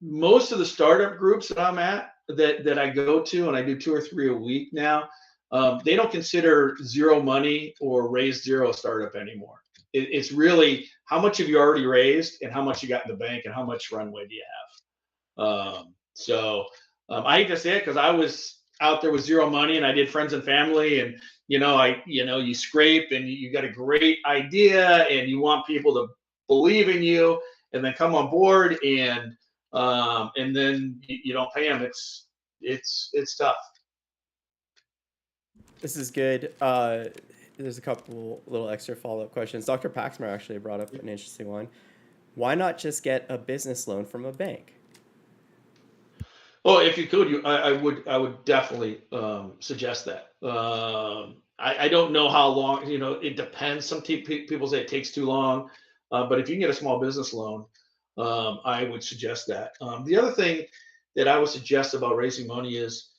most of the startup groups that I'm at that I go to, and I do 2 or 3 a week now, they don't consider zero money or raise zero startup anymore. It's really how much have you already raised and how much you got in the bank and how much runway do you have. I hate to say it because I was out there with zero money and I did friends and family, and you scrape and you got a great idea and you want people to believe in you and then come on board, and then you don't pay them. It's tough. This is good. There's a couple little extra follow-up questions. Dr. Paxmer actually brought up an interesting one. Why not just get a business loan from a bank? Well, if you could, I would definitely suggest that. I don't know how long. It depends. Some people say it takes too long, but if you can get a small business loan, I would suggest that. The other thing that I would suggest about raising money is,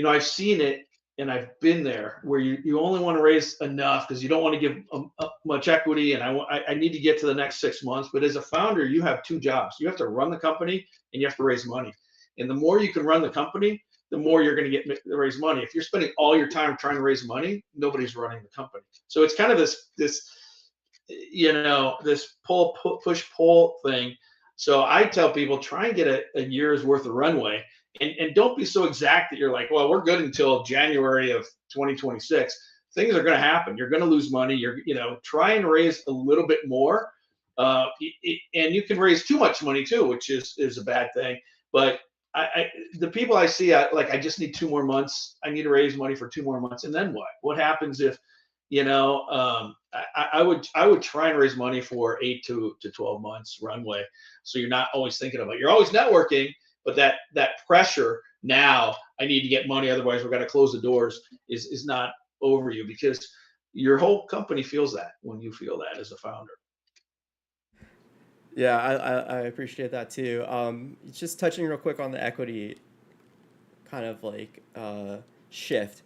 I've seen it and I've been there where you only want to raise enough because you don't want to give much equity. And I need to get to the next 6 months. But as a founder, you have two jobs. You have to run the company and you have to raise money. And the more you can run the company, the more you're going to get raise money. If you're spending all your time trying to raise money, nobody's running the company. So it's kind of this push pull thing. So I tell people, try and get a year's worth of runway, and don't be so exact that you're like, well, we're good until January of 2026. Things are going to happen. You're going to lose money. Try and raise a little bit more, and you can raise too much money too, which is a bad thing. But the people I see, I just need 2 more months. I need to raise money for 2 more months, and then what? What happens if, I would try and raise money for 8 to 12 months runway, so you're not always thinking about it. You're always networking, but that pressure now, I need to get money, otherwise we're going to close the doors, is not over you, because your whole company feels that when you feel that as a founder. Yeah, I appreciate that too. Just touching real quick on the equity kind of like shift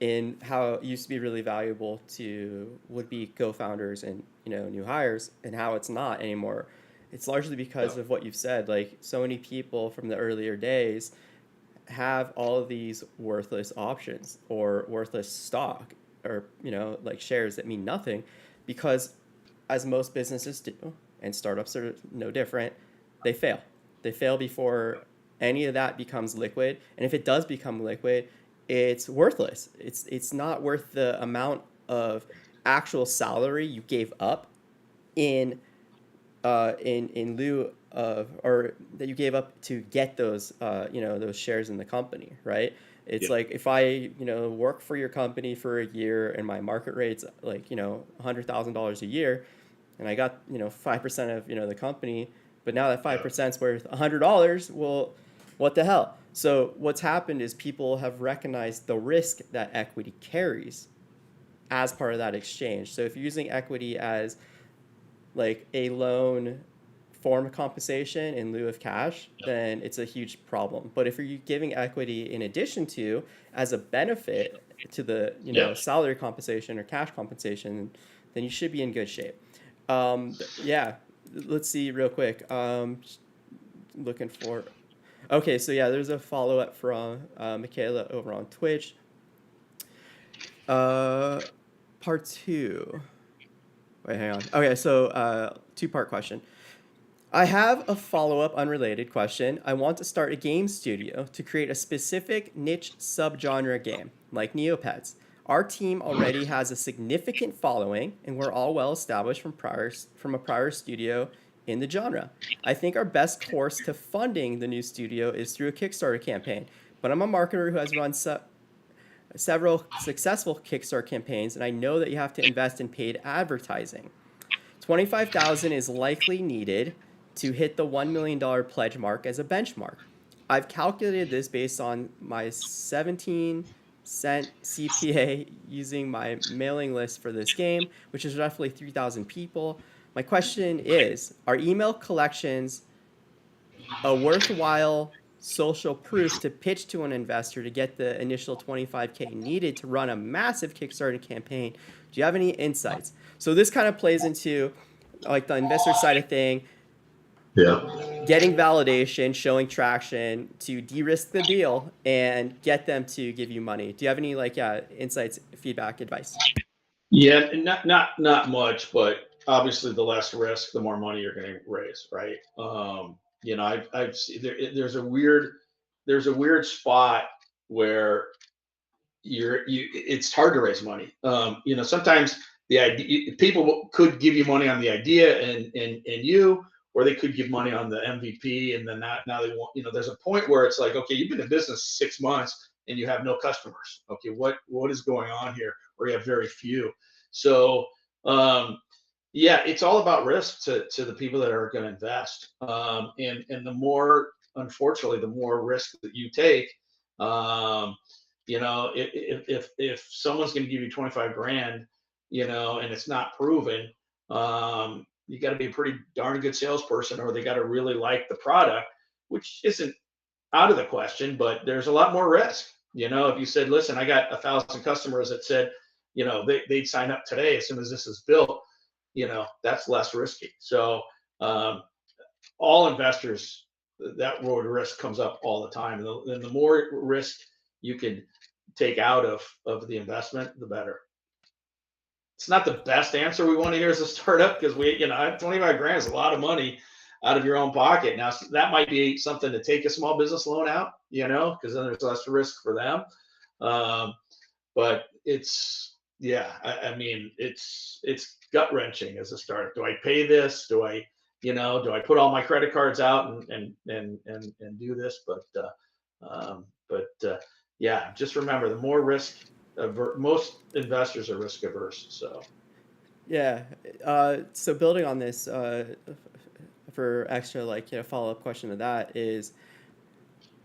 in how it used to be really valuable to would-be co-founders and new hires, and how it's not anymore. It's largely because Yeah. of what you've said. Like, so many people from the earlier days have all of these worthless options or worthless stock, or like shares that mean nothing, because as most businesses do, and startups are no different, they fail. They fail before any of that becomes liquid. And if it does become liquid, it's worthless. It's not worth the amount of actual salary you gave up in in lieu of, or that you gave up to get those those shares in the company, right? It's Yeah. like if I, work for your company for a year and my market rate's like, $100,000 a year, and I got, 5% of, the company, but now that Yeah. 5% is worth $100, well, what the hell? So what's happened is people have recognized the risk that equity carries as part of that exchange. So if you're using equity as like a loan form of compensation in lieu of cash, then it's a huge problem. But if you're giving equity in addition to as a benefit to the Yeah. salary compensation or cash compensation, then you should be in good shape. Yeah, let's see real quick. Looking for. Okay, so yeah, there's a follow up from Michaela over on Twitch. Uh, part two. Wait, hang on. Okay, so two-part question. I have a follow up unrelated question. I want to start a game studio to create a specific niche subgenre game, like Neopets. Our team already has a significant following, and we're all well established from a prior studio in the genre. I think our best course to funding the new studio is through a Kickstarter campaign, but I'm a marketer who has run several successful Kickstarter campaigns, and I know that you have to invest in paid advertising. 25,000 is likely needed to hit the $1 million pledge mark as a benchmark. I've calculated this based on my 17-cent CPA using my mailing list for this game, which is roughly 3,000 people. My question is, are email collections a worthwhile social proof to pitch to an investor to get the initial 25K needed to run a massive Kickstarter campaign? Do you have any insights? So this kind of plays into like the investor side of thing, Yeah. getting validation, showing traction to de-risk the deal and get them to give you money. Do you have any insights, feedback, advice? Yeah, and not much, but obviously the less risk, the more money you're going to raise, right? I've seen there's a weird spot where it's hard to raise money. Sometimes the idea people could give you money on the idea and you, or they could give money on the MVP, and then now they want, there's a point where it's like, okay, you've been in business 6 months and you have no customers. Okay, what is going on here? Or you have very few. So yeah, it's all about risk to the people that are going to invest. And the more, unfortunately, the more risk that you take, um, if someone's going to give you 25 grand, and it's not proven, you got to be a pretty darn good salesperson, or they got to really like the product, which isn't out of the question, but there's a lot more risk. If you said, listen, I got 1,000 customers that said, they'd sign up today as soon as this is built, that's less risky. So all investors, that road risk comes up all the time. And the more risk you can take out of the investment, the better. It's not the best answer we want to hear as a startup, because 25 grand is a lot of money out of your own pocket. Now that might be something to take a small business loan out, because then there's less risk for them. But yeah, I mean, it's gut wrenching as a startup. Do I pay this? Do I put all my credit cards out and do this? But yeah, just remember, the more risk, most investors are risk averse. So Yeah. So building on this, for extra follow up question to that is,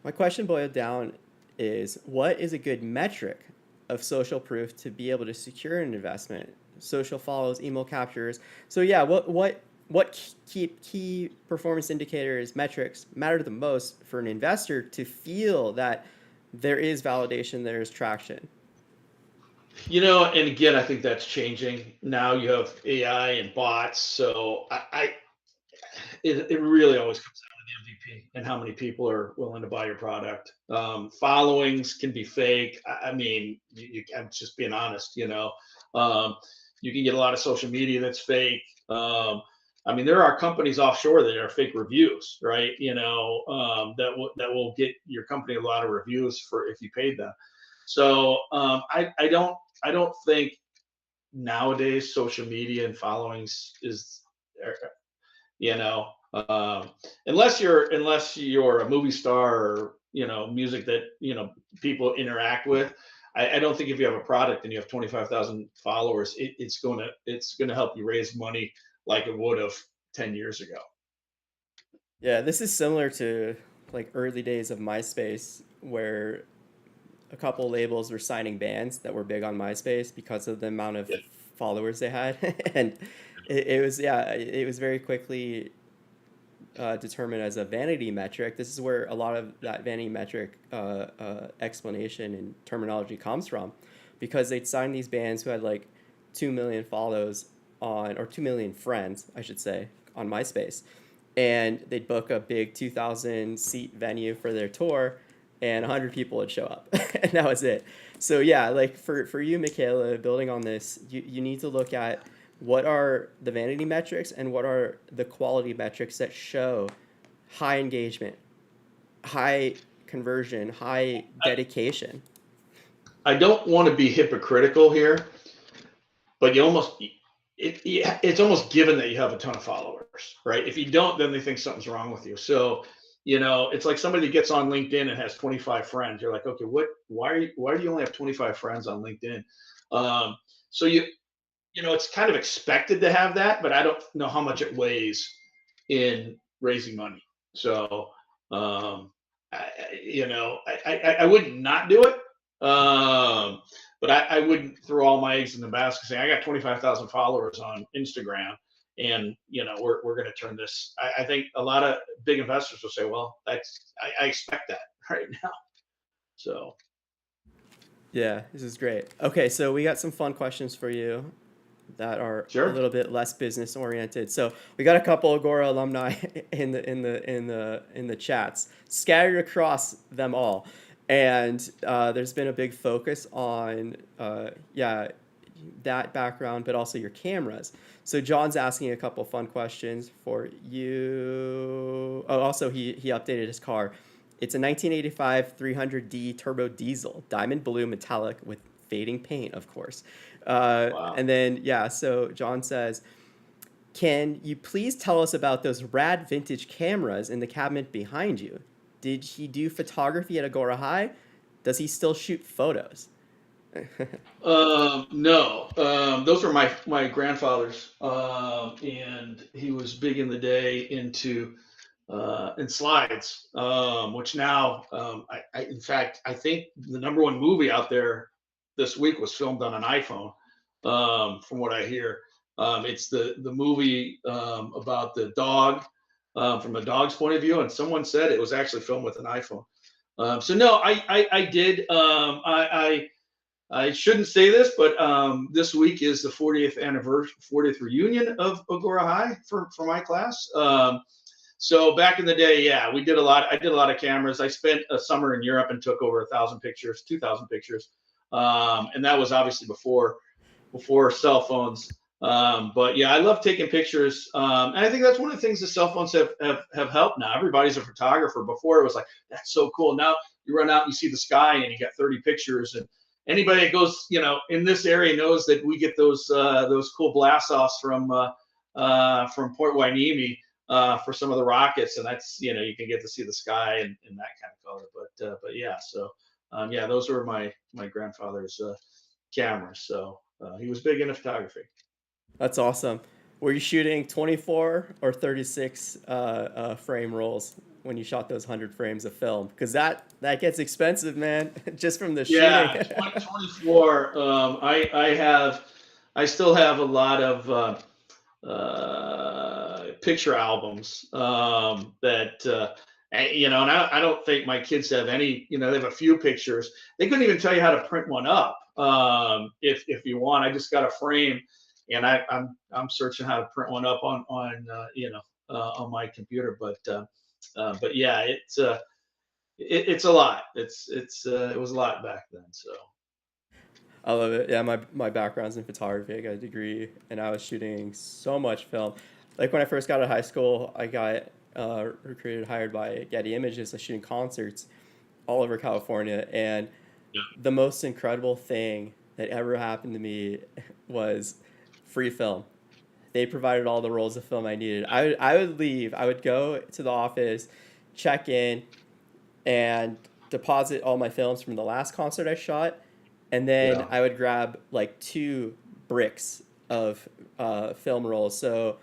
my question boiled down is, what is a good metric of social proof to be able to secure an investment? Social follows, email captures. So yeah, what key performance indicators, metrics matter the most for an investor to feel that there is validation, there is traction? and again, I think that's changing. Now you have AI and bots, so it really always comes down to the MVP and how many people are willing to buy your product. Followings can be fake. I mean, I'm just being honest. You can get a lot of social media that's fake. I mean, there are companies offshore that are fake reviews, right? That will get your company a lot of reviews for if you paid them. So I don't think nowadays social media and followings is, you know Um, unless you're a movie star or music that people interact with. I don't think if you have a product and you have 25,000 followers, it's gonna help you raise money like it would have 10 years ago. Yeah, this is similar to like early days of MySpace, where a couple labels were signing bands that were big on MySpace because of the amount of Yeah. followers they had, and it was, yeah, it was very quickly determined as a vanity metric. This is where a lot of that vanity metric explanation and terminology comes from, because they'd sign these bands who had like 2 million follows on, or 2 million friends, I should say, on MySpace, and they'd book a big 2,000 seat venue for their tour, and 100 people would show up, and that was it. So yeah, like for you, Michaela, building on this, you need to look at what are the vanity metrics and what are the quality metrics that show high engagement, high conversion, high dedication. I don't want to be hypocritical here, but it's almost given that you have a ton of followers, right? If you don't, then they think something's wrong with you. So, it's like somebody gets on LinkedIn and has 25 friends. You're like, okay, why do you only have 25 friends on LinkedIn? Um, so it's kind of expected to have that, but I don't know how much it weighs in raising money. So, um, I wouldn't not do it. But I wouldn't throw all my eggs in the basket saying I got 25,000 followers on Instagram, and we're going to turn this. I think a lot of big investors will say, well, I expect that right now. So Yeah, this is great. Okay, so we got some fun questions for you that are a sure. little bit less business oriented. So we got a couple Agora alumni in the chats scattered across them all, and there's been a big focus on yeah, that background, but also your cameras. So John's asking a couple fun questions for you. Oh, also he updated his car. It's a 1985 300D turbo diesel, diamond blue metallic with fading paint, of course. Wow. And then, yeah, so John says, can you please tell us about those rad vintage cameras in the cabinet behind you? Did he do photography at Agora High? Does he still shoot photos? No, those were my grandfather's, and he was big in the day into in slides, which now, in fact, I think the number one movie out there this week was filmed on an iPhone, from what I hear. It's the movie about the dog, from a dog's point of view, and someone said it was actually filmed with an iPhone. So no, I did. I shouldn't say this, but this week is the 40th anniversary, 40th reunion of Agora High for my class. So back in the day, yeah, we did a lot. I did a lot of cameras. I spent a summer in Europe and took over 1,000 pictures, 2,000 pictures, and that was obviously before cell phones. But yeah, I love taking pictures, and I think that's one of the things the cell phones have helped. Now everybody's a photographer. Before it was like that's so cool. Now you run out and you see the sky and you got 30 pictures. And anybody that goes in this area knows that we get those cool blast offs from Port Hueneme, for some of the rockets, and that's you can get to see the sky in that kind of color. But yeah, so yeah, those were my grandfather's cameras. So he was big into photography. That's awesome. Were you shooting 24 or 36 frame rolls when you shot those 100 frames of film? Because that gets expensive, man, just from the shooting. Yeah, 24. I still have a lot of picture albums, that and I don't think my kids have any. They have a few pictures. They couldn't even tell you how to print one up. If you want, I just got a frame, and I'm searching how to print one up on my computer. But yeah, it's a lot. It was a lot back then. So I love it. Yeah, my background's in photography. I got a degree, and I was shooting so much film. Like when I first got out of high school, I got recruited, hired by Getty Images, like shooting concerts all over California. And yeah, the most incredible thing that ever happened to me was free film. They provided all the rolls of film I needed. I would leave. I would go to the office, check in, and deposit all my films from the last concert I shot, and then Yeah. I would grab like 2 bricks of film rolls. So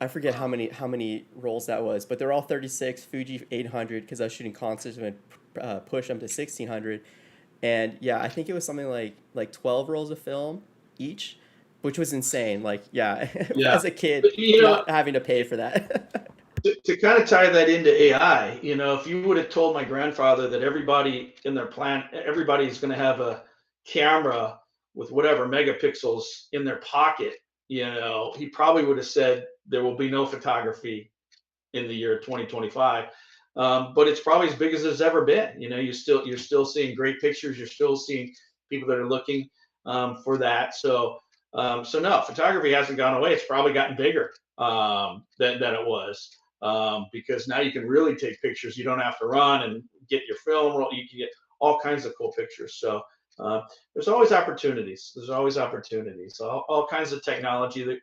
I forget how many rolls that was, but they're all 36 Fuji 800 because I was shooting concerts and push them to 1600. And yeah, I think it was something like 12 rolls of film each, which was insane. Like yeah, Yeah. as a kid, But, you know, not having to pay for that. to kind of tie that into AI, if you would have told my grandfather that everybody in their plant, everybody's going to have a camera with whatever megapixels in their pocket, he probably would have said there will be no photography in the year 2025. But it's probably as big as it's ever been. You're still seeing great pictures. You're still seeing people that are looking for that. So no, photography hasn't gone away. It's probably gotten bigger than it was because now you can really take pictures. You don't have to run and get your film roll. You can get all kinds of cool pictures. So uh, there's always opportunities. There's always opportunities. All kinds of technology. You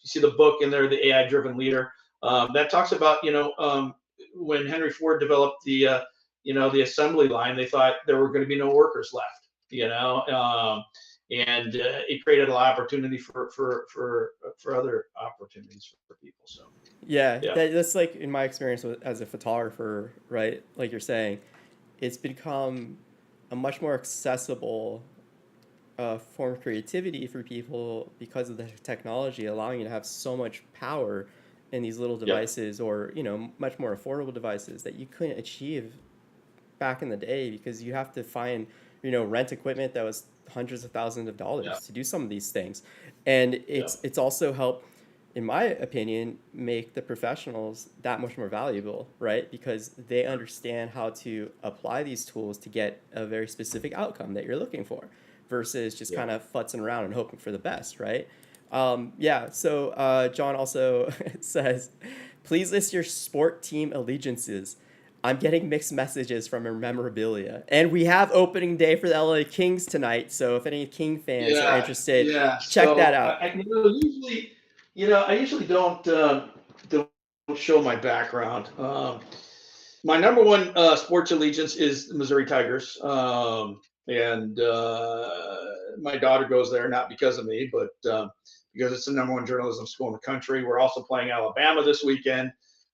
see the book in there, the AI-driven leader, that talks about when Henry Ford developed the assembly line, they thought there were going to be no workers left. And it created a lot of opportunity for other opportunities for people. So Yeah, yeah, that's like in my experience as a photographer, right? Like you're saying, it's become a much more accessible form of creativity for people because of the technology, allowing you to have so much power in these little yeah, devices, or much more affordable devices that you couldn't achieve back in the day, because you have to find rent equipment that was hundreds of thousands of yeah, dollars to do some of these things. And yeah, it's also helped, in my opinion, make the professionals that much more valuable, right? Because they understand how to apply these tools to get a very specific outcome that you're looking for, versus just yeah. kind of futzing around and hoping for the best, right? Yeah, so John also says, please list your sport team allegiances. I'm getting mixed messages from your memorabilia. And we have opening day for the LA Kings tonight, so if any King fans are Yeah, interested, yeah. check that So out. I usually don't show my background. My number one sports allegiance is the Missouri Tigers, and my daughter goes there not because of me, but because it's the number one journalism school in the country. We're also playing Alabama this weekend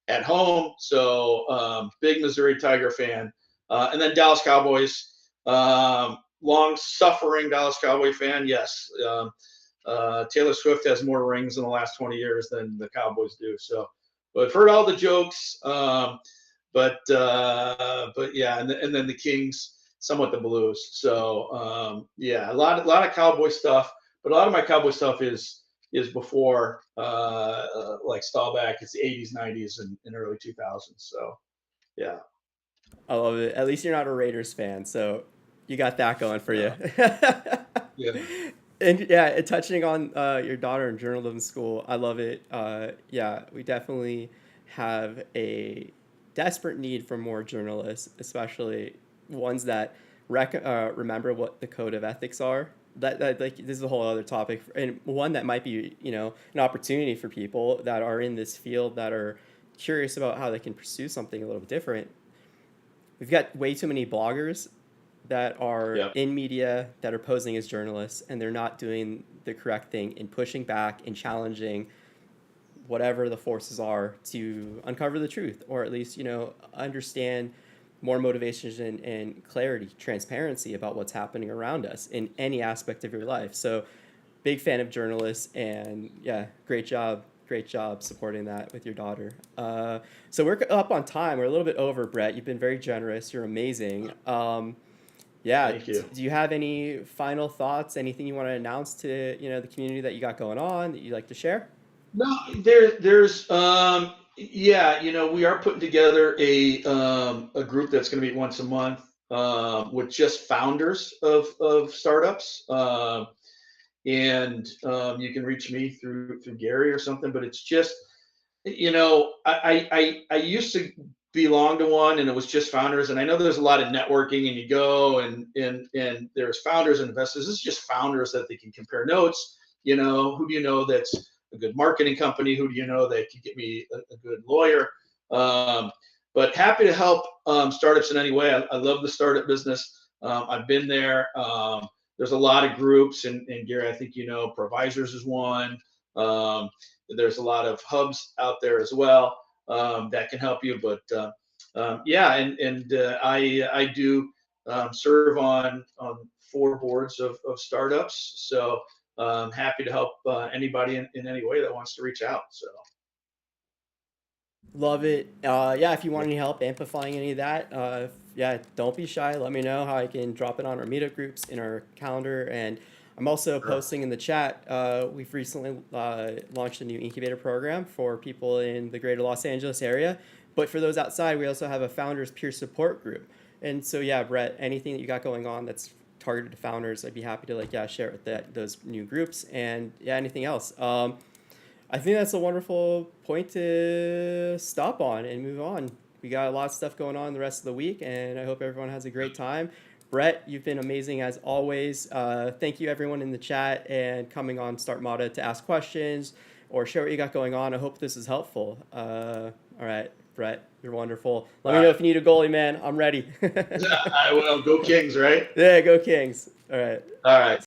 at home, so big Missouri Tiger fan, and then Dallas Cowboys. Long-suffering Dallas Cowboy fan, yes. Taylor Swift has more rings in the last 20 years than the Cowboys do. So, but I've heard all the jokes. But yeah, and then the Kings, somewhat the Blues. So yeah, a lot of Cowboy stuff, but a lot of my Cowboy stuff is before like Staubach. It's the 80s, 90s, and early 2000s. So yeah, I love it. At least you're not a Raiders fan, so you got that going for you. yeah, yeah, And yeah, touching on your daughter in journalism school, I love it. Yeah, we definitely have a desperate need for more journalists, especially ones that remember what the code of ethics are. That like this is a whole other topic, and one that might be an opportunity for people that are in this field that are curious about how they can pursue something a little bit different. We've got way too many bloggers that are yeah, in media that are posing as journalists, and they're not doing the correct thing in pushing back and challenging whatever the forces are to uncover the truth, or at least understand more motivations and clarity, transparency about what's happening around us in any aspect of your life. So big fan of journalists, and yeah, great job supporting that with your daughter. So we're up on time. We're a little bit over, Brett. You've been very generous. You're amazing. Yeah, thank you. do you have any final thoughts? Anything you want to announce to the community that you got going on that you'd like to share? No, there's yeah, we are putting together a group that's going to meet once a month with just founders of startups. And you can reach me through Gary or something, but it's just I used to belong to one, and it was just founders. And I know there's a lot of networking, and you go and there's founders and investors. This is just founders that they can compare notes. Who do you know that's a good marketing company? Who do you know that could get me a good lawyer? But happy to help startups in any way. I love the startup business. I've been there. There's a lot of groups, and Gary, I think you know, Provisors is one. Um, there's a lot of hubs out there as well that can help you. But yeah, and I do serve on 4 boards of startups. So happy to help anybody in any way that wants to reach out. So Love it. Yeah, if you yeah, want any help amplifying any of that, yeah, don't be shy. Let me know how I can drop it on our meetup groups in our calendar. And I'm also sure. posting in the chat. We've recently launched a new incubator program for people in the greater Los Angeles area. But for those outside, we also have a founders peer support group. And so, yeah, Brett, anything that you got going on that's targeted to founders, I'd be happy to share it with those new groups. And yeah, anything else. I think that's a wonderful point to stop on and move on. We got a lot of stuff going on the rest of the week, and I hope everyone has a great time. Brett, you've been amazing as always. Thank you, everyone in the chat and coming on Start Mata to ask questions or share what you got going on. I hope this is helpful. All right, Brett, you're wonderful. Let All me know right. if you need a goalie, man. I'm ready. I will go Kings, right? Yeah, go Kings. All right. All right.